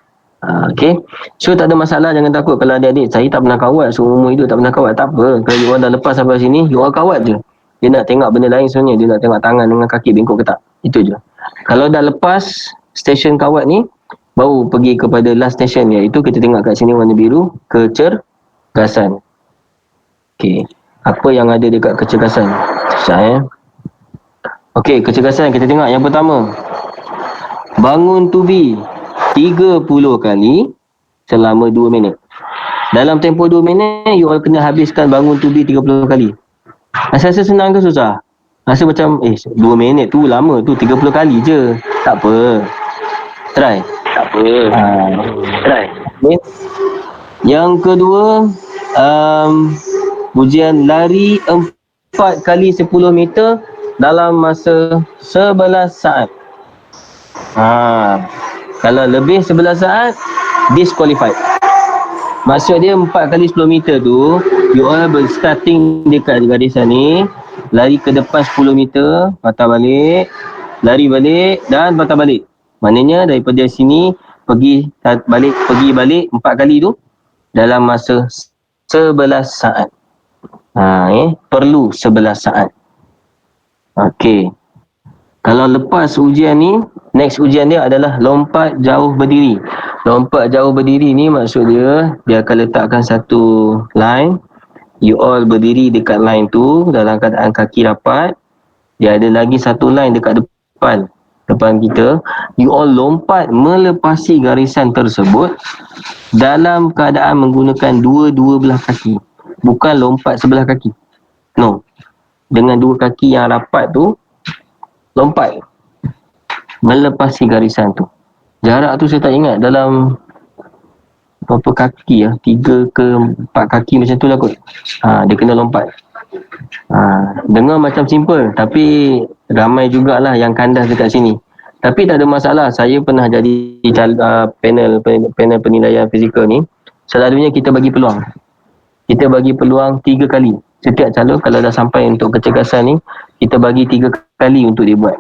Okay. So tak ada masalah, jangan takut kalau adik-adik, saya tak pernah kawat, seumur hidup tak pernah kawat. Tak apa, kalau you all dah lepas sampai sini, you all kawat je. Dia nak tengok benda lain sebenarnya, dia nak tengok tangan dengan kaki bengkok ke tak. Itu je. Kalau dah lepas stesen kawat ni, baru pergi kepada last station, iaitu kita tengok kat sini warna biru, kecergasan. Okay, apa yang ada dekat kecergasan? Sekejap Okay, kecergasan kita tengok yang pertama. Bangun tubi 30 kali selama 2 minit. Dalam tempoh 2 minit, you all kena habiskan bangun tubi 30 kali. Rasa senang ke susah? Rasa macam, 2 minit tu lama tu, 30 kali je. Tak apa. Try. Tak apa. Try. Okay. Yang kedua, ujian lari 4 kali 10 meter dalam masa 11 saat. Kalau lebih 11 saat, disqualified. Maksud dia 4 kali 10 meter tu, you all starting dekat garisan ni, lari ke depan 10 meter, patah balik, lari balik dan patah balik. Maknanya daripada sini pergi balik 4 kali tu dalam masa 11 saat. Perlu 11 saat. Okey. Kalau lepas ujian ni, next ujian dia adalah lompat jauh berdiri. Lompat jauh berdiri ni maksud dia akan letakkan satu line. You all berdiri dekat line tu dalam keadaan kaki rapat. Dia ada lagi satu line dekat depan kita. You all lompat melepasi garisan tersebut dalam keadaan menggunakan dua-dua belah kaki. Bukan lompat sebelah kaki. No. Dengan dua kaki yang rapat tu, lompat melepasi garisan tu. Jarak tu saya tak ingat, dalam berapa kaki 3 ke 4 kaki macam tu lah kot. Dia kena lompat. Dengar macam simple, tapi ramai jugalah yang kandas dekat sini. Tapi tak ada masalah. Saya pernah jadi panel penilaian fizikal ni. Selalunya kita bagi peluang. Kita bagi peluang 3 kali. Setiap calon kalau dah sampai untuk kecergasan ni, kita bagi 3 kali untuk dia buat.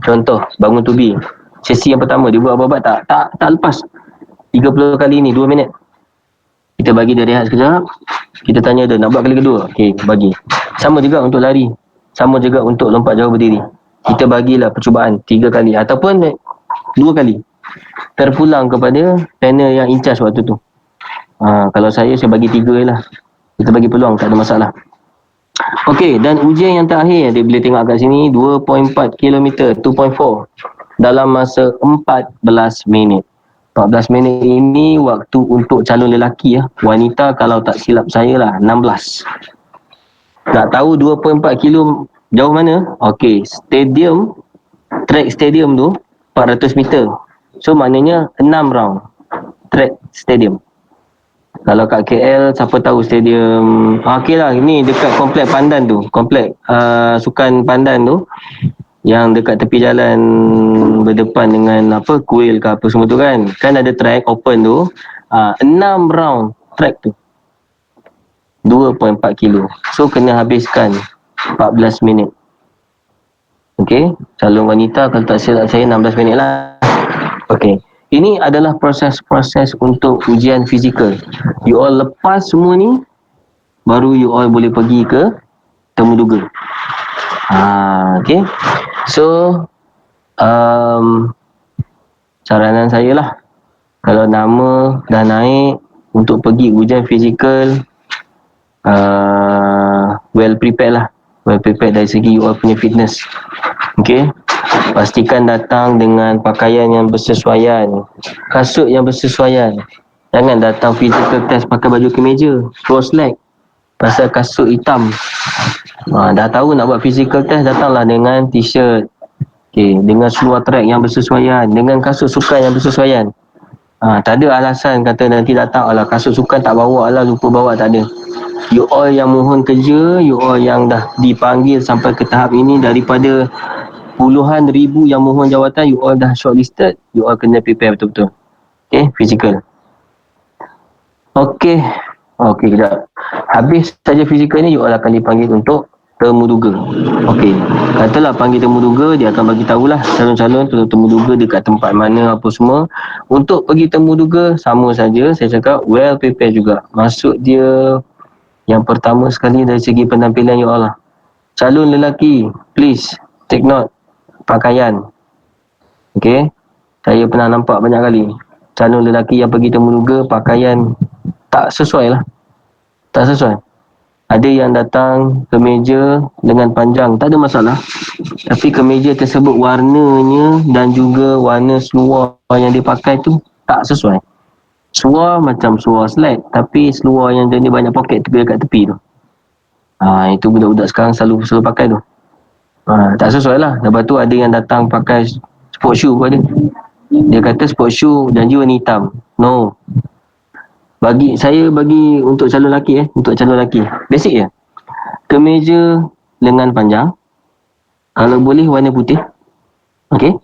Contoh, bangun tubi. Sesi yang pertama, dia buat babat tak lepas. 30 kali ni, 2 minit. Kita bagi dia rehat sekejap. Kita tanya dia, nak buat kali kedua? Okey, bagi. Sama juga untuk lari. Sama juga untuk lompat jauh berdiri. Kita bagilah percubaan 3 kali ataupun 2 kali. Terpulang kepada trainer yang in charge waktu tu. Kalau saya bagi 3 je lah. Kita bagi peluang, tak ada masalah. Okey, dan ujian yang terakhir, dia boleh tengok kat sini, 2.4 km, 2.4 dalam masa 14 minit. 14 minit ini waktu untuk calon lelaki ya. Wanita kalau tak silap saya lah 16. Nak tahu 2.4 kilo jauh mana? Okey, track stadium tu 400 meter. So maknanya 6 round track stadium. Kalau kat KL, siapa tahu stadium, okey lah, ni dekat komplek Pandan tu, komplek sukan Pandan tu, yang dekat tepi jalan berdepan dengan kuil ke apa semua tu kan ada track open tu, 6 round track tu 2.4 kilo, so kena habiskan 14 minit. Okey, calon wanita kalau tak silap saya 16 minit lah. Okey, ini adalah proses-proses untuk ujian fizikal. You all lepas semua ni, baru you all boleh pergi ke temuduga. Okey. So, saranan saya lah, kalau nama dah naik untuk pergi ujian fizikal, well prepared lah. Well prepared dari segi you all punya fitness. Okey. Pastikan datang dengan pakaian yang bersesuaian, kasut yang bersesuaian. Jangan datang physical test pakai baju kemeja, cross leg, pasal kasut hitam. Dah tahu nak buat physical test, datanglah dengan t-shirt, dengan seluar track yang bersesuaian, dengan kasut sukan yang bersesuaian. Tak ada alasan kata nanti datang, alah kasut sukan tak bawa lah, lupa bawa, tak ada. You all yang mohon kerja, you all yang dah dipanggil sampai ke tahap ini, daripada puluhan ribu yang mohon jawatan, you all dah shortlisted, you all kena prepare betul-betul. Okay, physical. Okey, kejap. Habis saja fizikal ni, you all akan dipanggil untuk temuduga. Okey, katalah panggil temuduga, dia akan bagi tahulah calon-calon temuduga dekat tempat mana apa semua. Untuk pergi temuduga, sama saja, saya cakap well prepared juga. Maksud dia yang pertama sekali dari segi penampilan you all lah. Calon lelaki, please take note pakaian. Okey, saya pernah nampak banyak kali calon lelaki yang pergi temuduga pakaian tak sesuai lah. Tak sesuai. Ada yang datang kemeja dengan panjang, tak ada masalah. Tapi kemeja tersebut warnanya dan juga warna seluar yang dia pakai tu tak sesuai. Seluar macam seluar slack, tapi seluar yang dia ni banyak poket dekat tepi tu. Itu budak-budak sekarang selalu pakai tu. Tak sesuai lah. Lepas tu ada yang datang pakai sport shoe pun ada. Dia kata sport shoe janji warna hitam. No. Bagi untuk calon lelaki untuk calon lelaki, basic je. Kemeja lengan panjang, kalau boleh warna putih. Okey.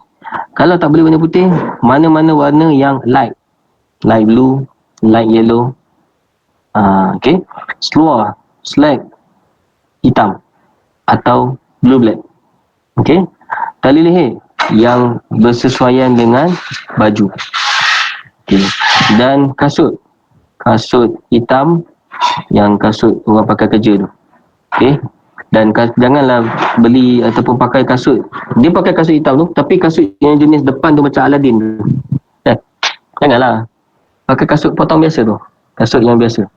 Kalau tak boleh warna putih, mana-mana warna yang light blue, light yellow. Okey. Seluar slack hitam atau blue black. Okey. Tali leher yang bersesuaian dengan baju. Okey. Dan kasut hitam, yang kasut orang pakai kerja tu. Okey. Dan janganlah beli ataupun pakai kasut. Dia pakai kasut hitam tu, tapi kasut yang jenis depan tu macam Aladdin tu. Janganlah. Pakai kasut potong biasa tu. Kasut yang biasa.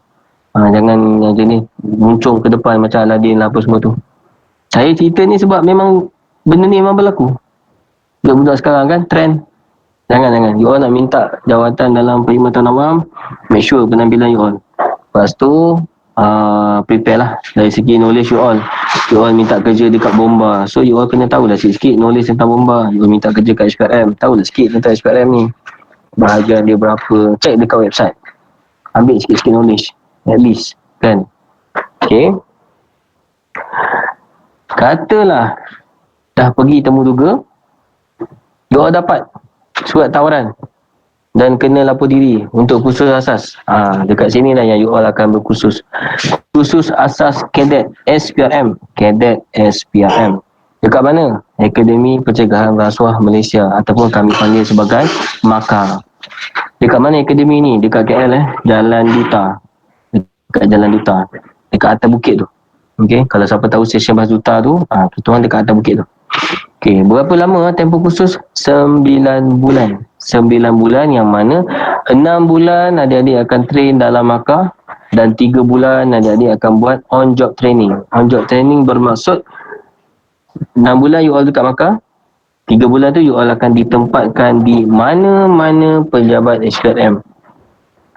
Jangan yang jenis muncung ke depan macam Aladdin lah apa semua tu. Saya cerita ni sebab memang benda ni memang berlaku. Budak-budak sekarang kan trend. Jangan. You all nak minta jawatan dalam perkhidmatan awam, make sure penampilan you all. Lepas tu, prepare lah dari segi knowledge you all. You all minta kerja dekat bomba. So you all kena tahulah sikit knowledge tentang bomba. You all minta kerja kat SPRM. Tahulah sikit tentang SPRM ni. Bahagian dia berapa. Check dekat website. Ambil sikit-sikit knowledge. At least. Kan? Okay. Katalah dah pergi temuduga, you all dapat surat tawaran dan kena lapor diri untuk kursus asas. Dekat sini lah yang you all akan berkursus. Kursus asas kadet SPRM. Dekat mana? Akademi Pencegahan Rasuah Malaysia ataupun kami panggil sebagai MAKA. Dekat mana akademi ni? Dekat KL Jalan Duta. Dekat Jalan Duta. Dekat atas bukit tu. Okey, kalau siapa tahu stesen bas Duta tu, kita orang dekat atas bukit tu. Okey, berapa lama tempoh kursus? 9 bulan. 9 bulan yang mana 6 bulan adik-adik akan train dalam MAKA dan 3 bulan adik-adik akan buat on job training. On job training bermaksud 6 bulan you all dekat MAKA, 3 bulan tu you all akan ditempatkan di mana-mana pejabat SPRM.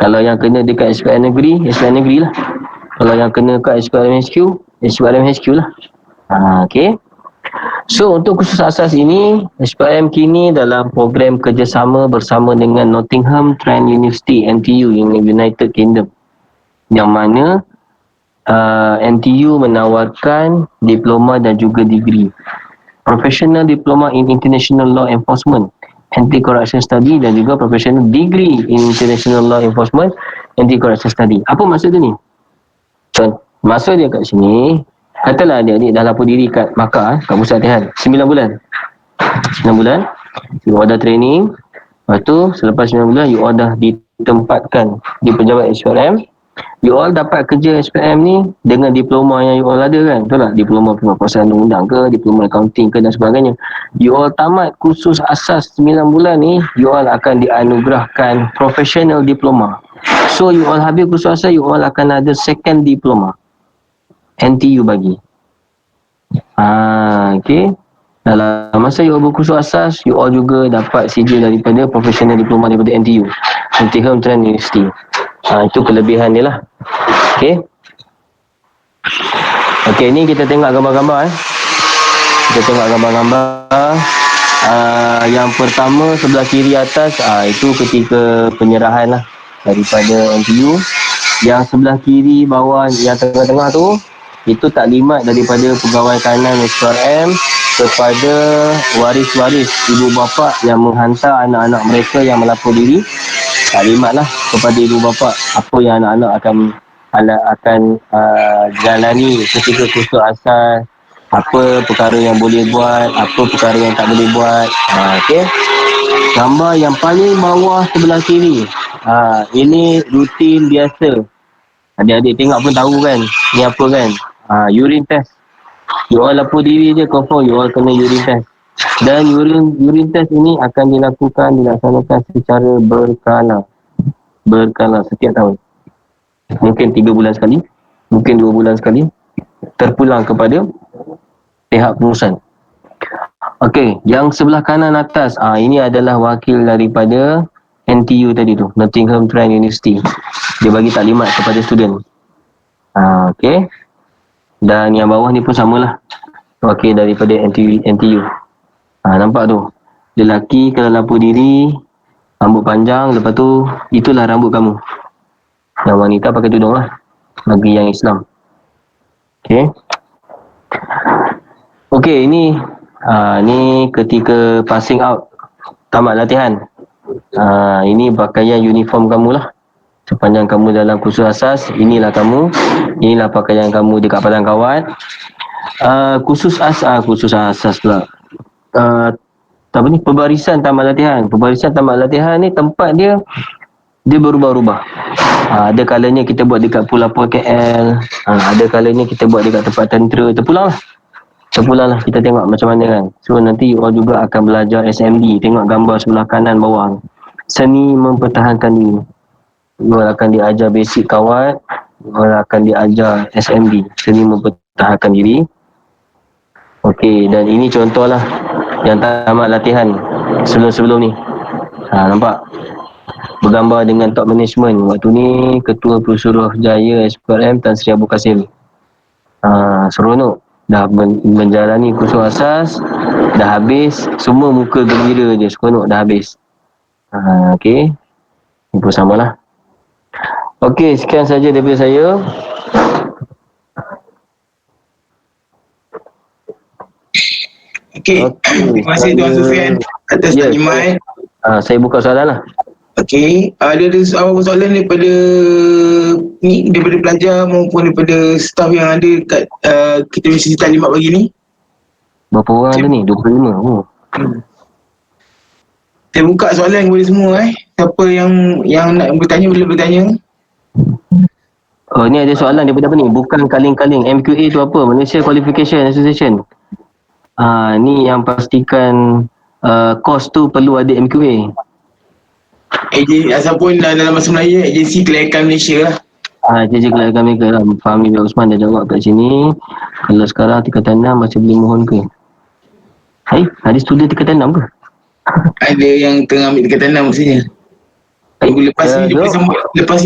Kalau yang kena dekat SPRM negeri, SPRM negeri lah. Kalau yang kena kat SPRM HQ, SPRM HQ lah. Okey. So untuk kursus asas ini, SPRM kini dalam program kerjasama bersama dengan Nottingham Trent University, NTU, United Kingdom. Yang mana NTU menawarkan diploma dan juga degree. Professional Diploma in International Law Enforcement, Anti-Corruption Study dan juga Professional Degree in International Law Enforcement, Anti-Corruption Study. Apa maksud tu ni? Maksud dia kat sini, katalah adik-adik dah lapor diri kat MAKA, kat Pusat Latihan, 9 bulan. 9 bulan, you all dah training. Lepas tu, selepas 9 bulan, you all dah ditempatkan di pejabat SPRM. You all dapat kerja SPM ni dengan diploma yang you all ada kan, betul tak? Diploma penguasaan undang-undang ke, diploma accounting ke dan sebagainya. You all tamat kursus asas 9 bulan ni, you all akan dianugerahkan professional diploma. So you all habis kursus asas, you all akan ada second diploma, NTU bagi. Okay. Dalam masa you all berkursus asas, you all juga dapat sijil daripada professional diploma daripada NTU, Nottingham Trent University. Itu kelebihan dia lah. Okay. Okay, ni kita tengok gambar-gambar Kita tengok gambar-gambar. Yang pertama sebelah kiri atas, itu ketika penyerahan lah daripada NTU. Yang sebelah kiri bawah, yang tengah-tengah tu, itu taklimat daripada pegawai kanan SPRM kepada waris-waris ibu bapa yang menghantar anak-anak mereka yang melapor diri. Taklimat lah kepada ibu bapa apa yang anak-anak akan jalani ketika kursus asal, apa perkara yang boleh buat, apa perkara yang tak boleh buat. Okey. Gambar yang paling bawah sebelah kiri, ini rutin biasa. Adik-adik tengok pun tahu kan ni apa kan. Urine test. You all lapor diri je, confirm you all kena urine test. Dan urine test ini akan dilaksanakan secara berkala setiap tahun. Mungkin 3 bulan sekali, mungkin 2 bulan sekali, terpulang kepada pihak pengurusan. Okey, yang sebelah kanan atas, ini adalah wakil daripada NTU tadi tu, Nottingham Trent University. Dia bagi taklimat kepada student. Okey. Dan yang bawah ni pun samalah, wakil daripada NTU. Nampak tu, lelaki kalau lapor diri, rambut panjang, lepas tu itulah rambut kamu. Yang wanita pakai tudung lah, bagi yang Islam. Okay. Okay, ini ni ketika passing out, tamat latihan. Ini pakaian uniform kamu lah. Sepanjang kamu dalam kursus asas, inilah kamu. Inilah pakaian kamu dekat padang kawat. Kursus asas pula. Pembarisan tamat latihan. Pembarisan tamat latihan ni tempat dia berubah-ubah. Ada kalanya kita buat dekat Pulau KL, ada kalanya kita buat dekat tempat tentera. Terpulang lah kita tengok macam mana kan. So nanti you all juga akan belajar SMD. Tengok gambar sebelah kanan bawah, seni mempertahankan diri. You all akan diajar basic kawat, you all akan diajar SMD, seni mempertahankan diri. Okey, dan ini contohlah yang tamat latihan sebelum-sebelum ni. Nampak? Bergambar dengan top management. Waktu ni Ketua Pesuruhjaya SPRM Tan Sri Abu Kasim. Seronok. Dah menjalani kursus asas, dah habis, semua muka gembira je, seronok dah habis. Okey. Ini pun samalah. Okey, sekian saja daripada saya. Okey. Terima kasih Tuan Sufian atas taklimat. Saya buka soalan lah. Okey, ada apa soalan daripada pelajar maupun daripada staf yang ada kat kita mesti taklimat pagi ni? Berapa orang ada ni? 25. Oh. Saya buka soalan kepada semua Siapa yang nak bertanya boleh bertanya. Oh, ni ada soalan daripada apa ni? Bukan kaling-kaling. MQA tu apa? Malaysia Qualification Association. Ni yang pastikan kos tu perlu ada MQA. Asal pun dalam bahasa Melayu agensi kelayakan Malaysia lah. JJ Kelayakan Mereka lah. Fahmi bin Osman dah jawab kat sini. Kalau sekarang tingkatan 6 masih boleh mohon ke? Ada student tingkatan 6 ke? Ada yang tengah ambil tingkatan 6 maksudnya. Lepas ni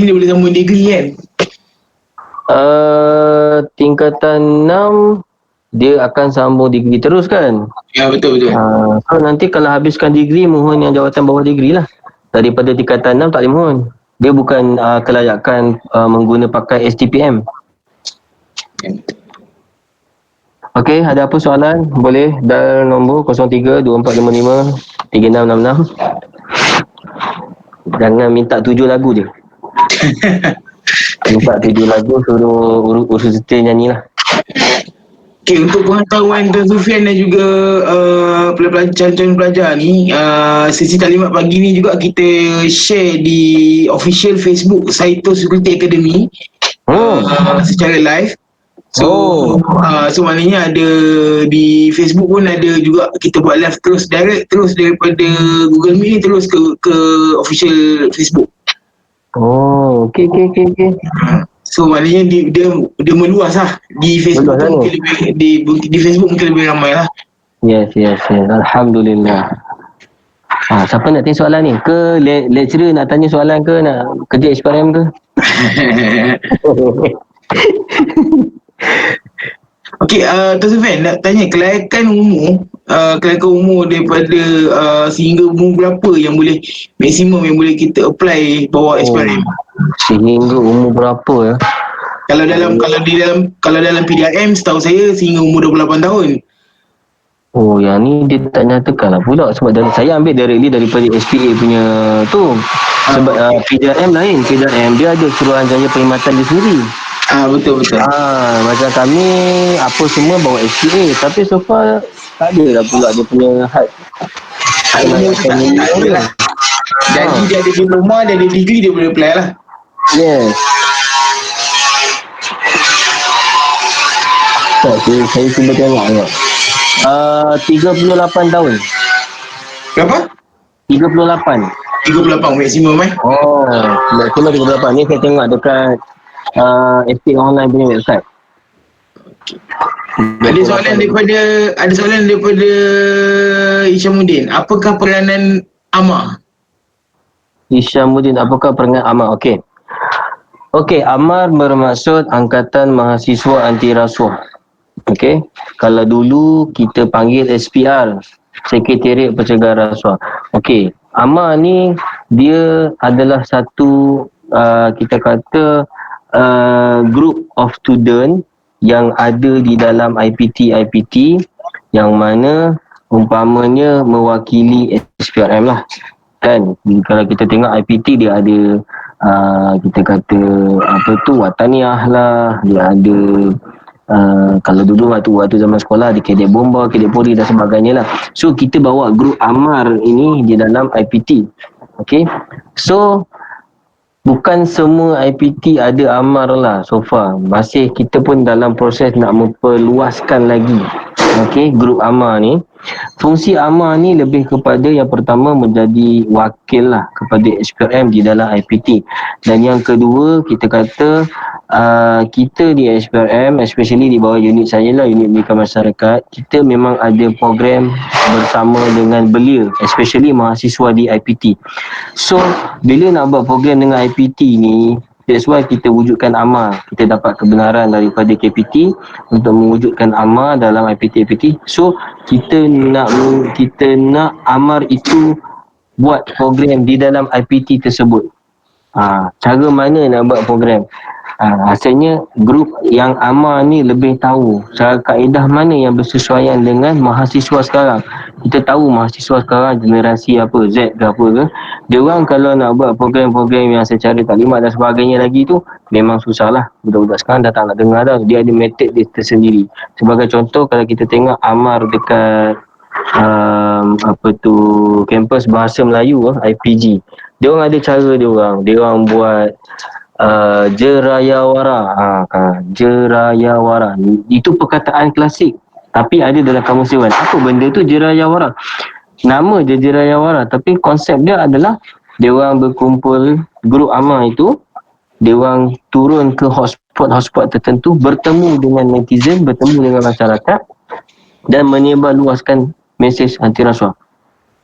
dia boleh sambung degree kan? Tingkatan 6 dia akan sambung degree terus kan? Ya, betul. So nanti kalau habiskan degree, mohon yang jawatan bawah degree lah. Daripada tingkatan 6 tak boleh mohon. Dia bukan kelayakan mengguna pakai STPM. Okey, ada apa soalan? Boleh dial nombor 03-2455-3666. Jangan minta 7 lagu je. Minta 7 lagu suruh urus setir nyanyi lah. Okay, untuk pengetahuan Tuan Sufian dan juga calon pelajar ni, sesi taklimat pagi ni juga kita share di official Facebook Saito Security Academy secara live. So maknanya ada di Facebook pun ada juga, kita buat live terus daripada Google Meet ni terus ke official Facebook. Okay. So maknanya dia meluas lah. Di Facebook tu mungkin di Facebook mungkin lebih ramai lah. Yes. Alhamdulillah. Siapa nak tanya soalan ni? Ke lecturer nak tanya soalan ke? Nak kerja HPRM ke? Okey, Tuan Sufian nak tanya kelayakan umur daripada sehingga umur berapa yang boleh maksimum yang boleh kita apply bawa SPRM? Sehingga umur berapa ya? Kalau dalam PDRM setahu saya sehingga umur 28 tahun. Yang ni dia tak nyatakan lah pula, sebab saya ambil directly daripada SPA punya tu. Sebab PDRM lain. PDRM dia ada suruhanjaya perkhidmatan dia sendiri. Betul. Macam kami apa semua bawa SPA, tapi so far tak ada lah pula dia punya had. Jadi dia ada diploma, dia ada degree, dia boleh apply lah. Yes. Saya cuba tengok. 38 tahun. Berapa? 38 maksimum maksimum 38. Ni saya tengok dekat SPA online punya website. Ada soalan daripada Isyamuddin. Apakah peranan AMAR? Isyamuddin, apakah peranan AMAR? Okey, AMAR bermaksud Angkatan Mahasiswa Anti Rasuah. Okey, kalau dulu kita panggil SPR, Sekretariat Pencegahan Rasuah. Okey, AMAR ni dia adalah satu kita kata group of student yang ada di dalam IPT yang mana umpamanya mewakili SPRM lah kan. Kalau kita tengok IPT dia ada kita kata wataniah lah, dia ada kalau dulu waktu zaman sekolah di Kadet Bomba, Kadet Polri dan sebagainya lah. So kita bawa grup AMAR ini di dalam IPT. Okay, so bukan semua IPT ada AMAR lah so far. Masih kita pun dalam proses nak memperluaskan lagi. Okay, grup AMAR ni. Fungsi AMAR ni lebih kepada yang pertama menjadi wakil lah kepada SPRM di dalam IPT. Dan yang kedua kita kata kita di SPRM, especially di bawah unit saya lah, unit pendidikan masyarakat, kita memang ada program bersama dengan belia, especially mahasiswa di IPT. So bila nak buat program dengan IPT ni, that's why kita wujudkan AMAR. Kita dapat kebenaran daripada KPT untuk mewujudkan AMAR dalam IPT. So kita nak AMAR itu buat program di dalam IPT tersebut. Cara mana nak buat program? Asalnya grup yang AMAR ni lebih tahu cara kaedah mana yang bersesuaian dengan mahasiswa sekarang. kita tahu mahasiswa sekarang generasi apa Z ke apa ke, dia orang kalau nak buat program-program yang secara taklimat dan sebagainya lagi tu memang susah lah. Budak-budak sekarang dah tak nak dengar dah, dia ada method dia tersendiri. Sebagai contoh, kalau kita tengok Amar dekat apa tu, kampus bahasa Melayu IPG, dia orang ada cara dia orang buat Jerayawara. Jerayawara itu perkataan klasik tapi ada dalam kamus dewan. Apa benda tu Jerayawara? Nama je Jerayawara, tapi konsep dia adalah dia orang berkumpul, grup amal itu, dia orang turun ke hotspot tertentu, bertemu dengan netizen, bertemu dengan masyarakat dan menyebarluaskan mesej anti rasuah.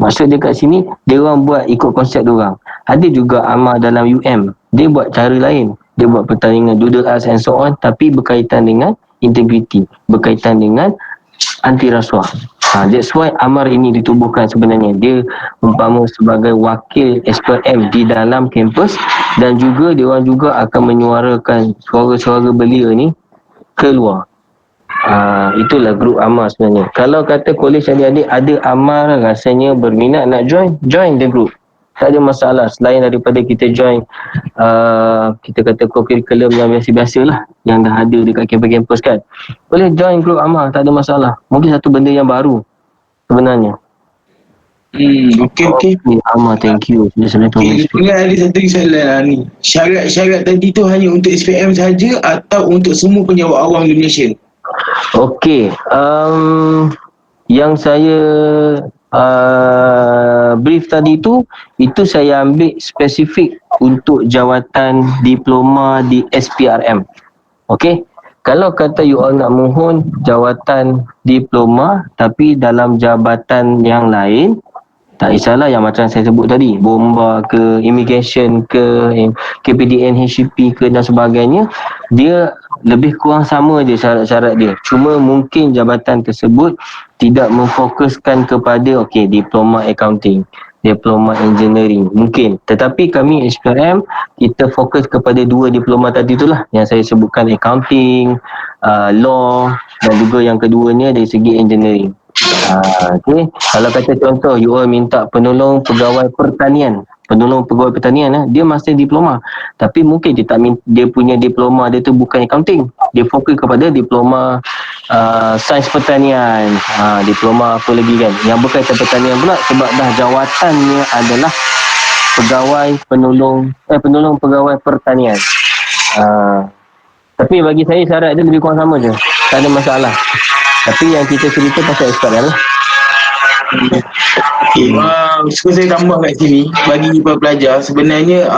Maksud dia kat sini, dia orang buat ikut konsep dia orang. Ada juga amal dalam UM, dia buat cara lain. Dia buat pertandingan doodle arts and so on, tapi berkaitan dengan integriti, berkaitan dengan anti rasuah. That's why Amar ini ditubuhkan sebenarnya. Dia umpama sebagai wakil SPM di dalam kampus, dan juga dia orang juga akan menyuarakan suara-suara belia ni keluar. Itulah grup Amar sebenarnya. Kalau kata kolej adik-adik ada Amar rasanya berminat nak join the group. Tak ada masalah. Selain daripada kita join kita kata curriculum yang biasa-biasa lah, yang dah ada dekat kampus-kampus kan, boleh join grup Amar, tak ada masalah. Mungkin satu benda yang baru sebenarnya. Okay. Amar, thank you. Okay, ada satu soalan ni. Syarat tadi tu hanya untuk SPM saja atau untuk semua penjawat awam di Malaysia? Okey, yang saya brief tadi tu, itu saya ambil spesifik untuk jawatan diploma di SPRM. Okey, kalau kata you all nak mohon jawatan diploma tapi dalam jabatan yang lain, tak kisahlah yang macam saya sebut tadi, bomba ke, immigration ke, KPDN, HCP ke dan sebagainya, dia lebih kurang sama je syarat-syarat dia. Cuma mungkin jabatan tersebut tidak memfokuskan kepada diploma accounting, diploma engineering, mungkin. Tetapi kami SPRM, kita fokus kepada dua diploma tadi itulah yang saya sebutkan, accounting, law, dan juga yang keduanya dari segi engineering. Kalau kata contoh, you all minta penolong pegawai pertanian, dia masih diploma, tapi mungkin dia punya diploma dia tu bukan accounting, dia fokus kepada diploma sains pertanian, diploma apa lagi kan yang berkaitan pertanian pula, sebab dah jawatannya adalah penolong pegawai pertanian. Tapi bagi saya syarat dia lebih kurang sama je, tak ada masalah. Tapi yang kita cerita pasal SPRM lah. Suka saya tambah kat sini bagi para pelajar, sebenarnya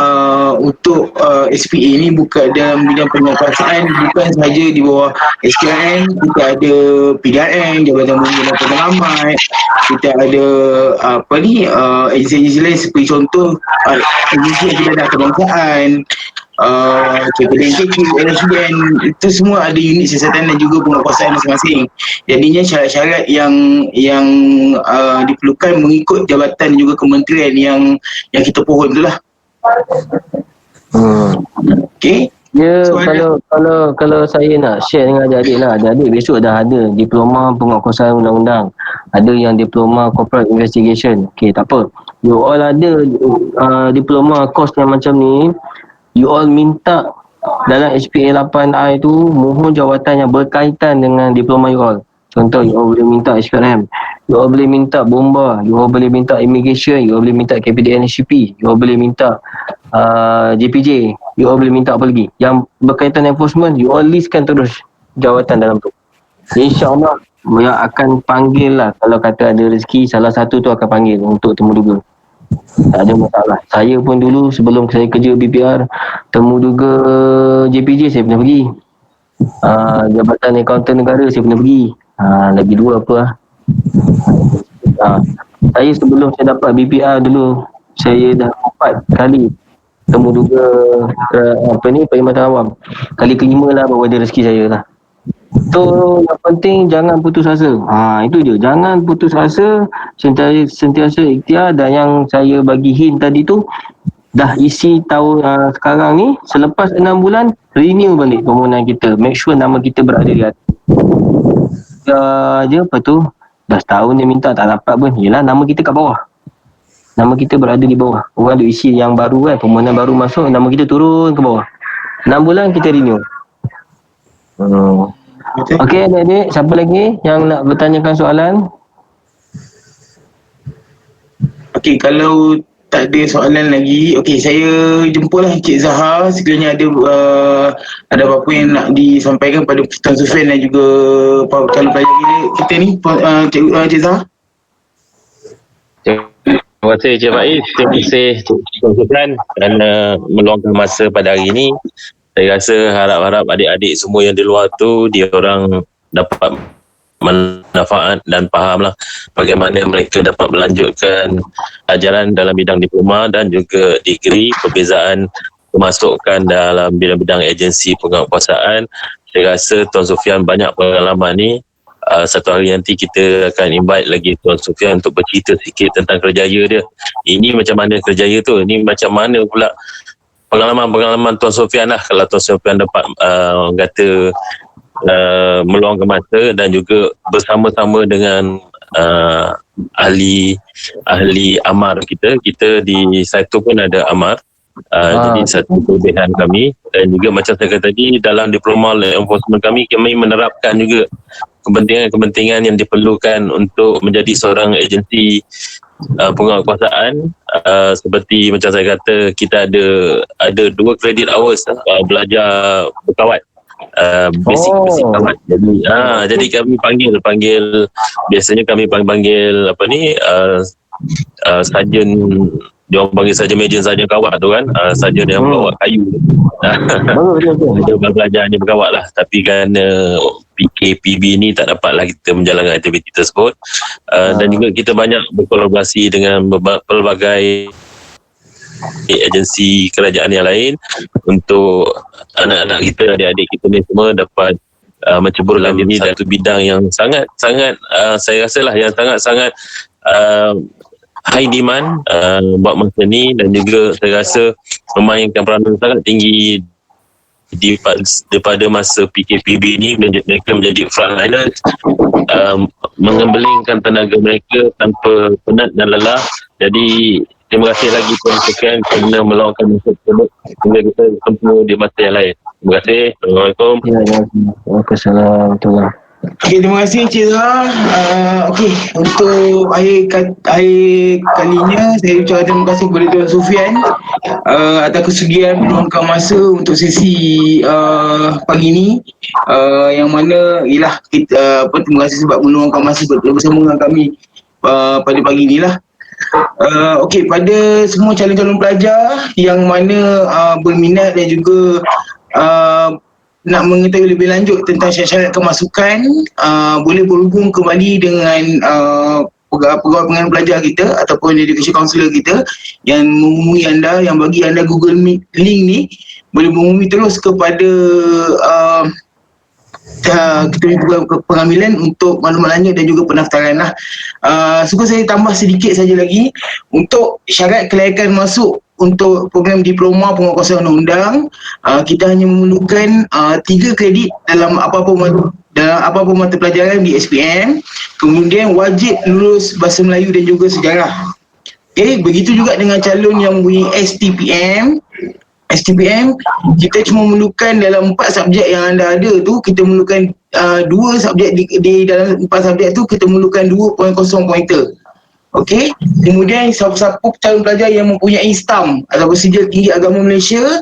untuk SPA ni bukan dalam bidang penguasaan, bukan sahaja di bawah SPRM. Kita ada PDRM, Jabatan Bumi dan Pengalaman, kita ada agensi-agensi lain seperti contoh agensi yang kita ada kebangsaan, KPDN, LSDN, itu semua ada unit siasatan dan juga penguasaan masing-masing. Jadinya syarat-syarat yang diperlukan mengikut jabatan juga kementerian yang kita pohon tu lah. Okay. Ya, kalau saya nak share dengan adik-adik lah, adik-adik besok dah ada diploma penguasaan undang-undang, ada yang diploma corporate investigation. Tak apa, you all ada diploma course yang macam ni, you all minta dalam HPA 8I tu mohon jawatan yang berkaitan dengan diploma you all. Contoh, you all boleh minta SPRM, you all boleh minta bomba, you all boleh minta immigration, you all boleh minta KPDN HCP, you all boleh minta JPJ, you all boleh minta apa lagi yang berkaitan enforcement, you all listkan terus jawatan dalam tu. InsyaAllah yang akan panggil lah, kalau kata ada rezeki salah satu tu akan panggil untuk temu duga. Tak ada masalah. Saya pun dulu sebelum saya kerja BPR, temu duga JPJ saya pernah pergi, Jabatan Akauntan Negara saya pernah pergi, lagi dua apa lah. Saya sebelum saya dapat BPR dulu, saya dah 4 kali temu duga perkhidmatan awam. Kali kelima lah baru ada rezeki saya lah. So yang penting jangan putus asa. Itu je, jangan putus asa, sentiasa ikhtiar. Dan yang saya bagi hint tadi tu, dah isi tahun sekarang ni, selepas 6 bulan renew balik permohonan kita, make sure nama kita berada di atas je. Apa tu, Dah setahun dia minta tak dapat pun. Yelah, nama kita kat bawah. Nama kita berada di bawah. Orang duk isi yang baru kan, permohonan baru masuk, nama kita turun ke bawah. 6 bulan kita renew. Betul? Okey adik-adik, siapa lagi yang nak bertanyakan soalan? Okey, kalau tak ada soalan lagi, okey, saya jumpalah Cik Zahar sekiranya ada apa-apa yang nak disampaikan pada Tuan Sufian dan juga calon pelajar kita ni, Cik Zahar. Terima kasih Cik Faiz, terima kasih Tuan Sufyan kerana meluangkan masa pada hari ini. Saya rasa harap-harap adik-adik semua yang di luar tu, dia orang dapat manfaat dan fahamlah bagaimana mereka dapat melanjutkan ajaran dalam bidang diploma dan juga degree, perbezaan kemasukan dalam bidang-bidang agensi penguatkuasaan. Saya rasa Tuan Sufyan banyak pengalaman ni. Satu hari nanti kita akan invite lagi Tuan Sufyan untuk bercerita sikit tentang kerjaya dia. Ini macam mana kerjaya tu, ini macam mana pula pengalaman-pengalaman Tuan Sufyan lah. Kalau Tuan Sufyan dapat kata meluangkan masa dan juga bersama-sama dengan ahli amar kita di satu pun ada amar. Jadi satu kelebihan kami, dan juga macam saya kata tadi, dalam diploma law enforcement kami menerapkan juga kepentingan-kepentingan yang diperlukan untuk menjadi seorang agensi penguatkuasaan. Seperti macam saya kata, kita ada 2 credit hours belajar berkawat. Basic kawat. Jadi kami panggil biasanya kami panggil apa ni, sarjan, dia orang panggil sarjan mejen, sarjan kawat tu kan, sarjan yang bawa kayu. Dia belajarnya berkawat lah, tapi kerana PKPB ni tak dapatlah kita menjalankan aktiviti tersebut. Dan juga kita banyak berkolaborasi dengan pelbagai agensi kerajaan yang lain untuk anak-anak kita, adik-adik kita ni semua dapat menceburkan diri dalam satu bidang yang sangat-sangat saya rasa lah yang sangat-sangat high demand buat masa ni, dan juga saya rasa memainkan peranan sangat tinggi daripada masa PKPB ni. Mereka menjadi frontliners, mengembelingkan tenaga mereka tanpa penat dan lelah. Jadi terima kasih lagi Tuan Sufyan kerana meluangkan masa tersebut hingga kita bertemu di masa yang lain. Terima kasih. Assalamualaikum. Waalaikumsalam. Okey, terima kasih Cik Zahar. Okey, untuk akhir kalinya saya ucapkan terima kasih kepada Tuan Sufyan atas kesudian meluangkan masa untuk sesi pagi ni, yang mana ialah kita terima kasih sebab meluangkan masa bersama dengan kami pada pagi ni lah. Okey, pada semua calon-calon pelajar yang mana berminat dan juga nak mengetahui lebih lanjut tentang syarat-syarat kemasukan, boleh berhubung kembali dengan pegawai pengenalan pelajar kita ataupun education counselor kita yang menghubungi anda, yang bagi anda Google Meet link ni, boleh menghubungi terus kepada kita pengambilan untuk maklumat lanjut dan juga pendaftaran lah. Suka saya tambah sedikit saja lagi untuk syarat kelayakan masuk untuk program diploma penguatkuasaan undang-undang. Kita hanya memerlukan 3 kredit dalam apa-apa mata pelajaran di SPM, kemudian wajib lulus bahasa Melayu dan juga sejarah. Okay, begitu juga dengan calon yang mempunyai STPM, kita cuma memerlukan dalam 4 subjek yang anda ada tu, kita memerlukan 2 subjek di dalam 4 subjek tu kita memerlukan 2.0 pointer. Okey, kemudian siapa-siapa calon pelajar yang mempunyai STAM atau Sijil Tinggi Agama Malaysia,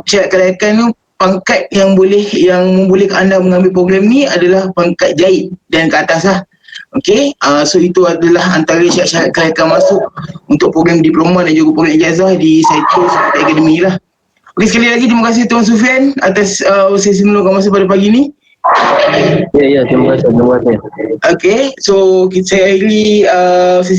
syarat kelayakan tu, pangkat yang membolehkan anda mengambil program ni adalah pangkat jahit dan ke atas lah. Okey, so itu adalah antara syarat-syarat kelayakan masuk untuk program diploma dan juga program ijazah di Saito Sakti Akademi lah. Okey, sekali lagi terima kasih Tuan Sufyan atas sesi meluangkan masa pada pagi ni. Ya, terima kasih. Okey, so saya akhiri sesi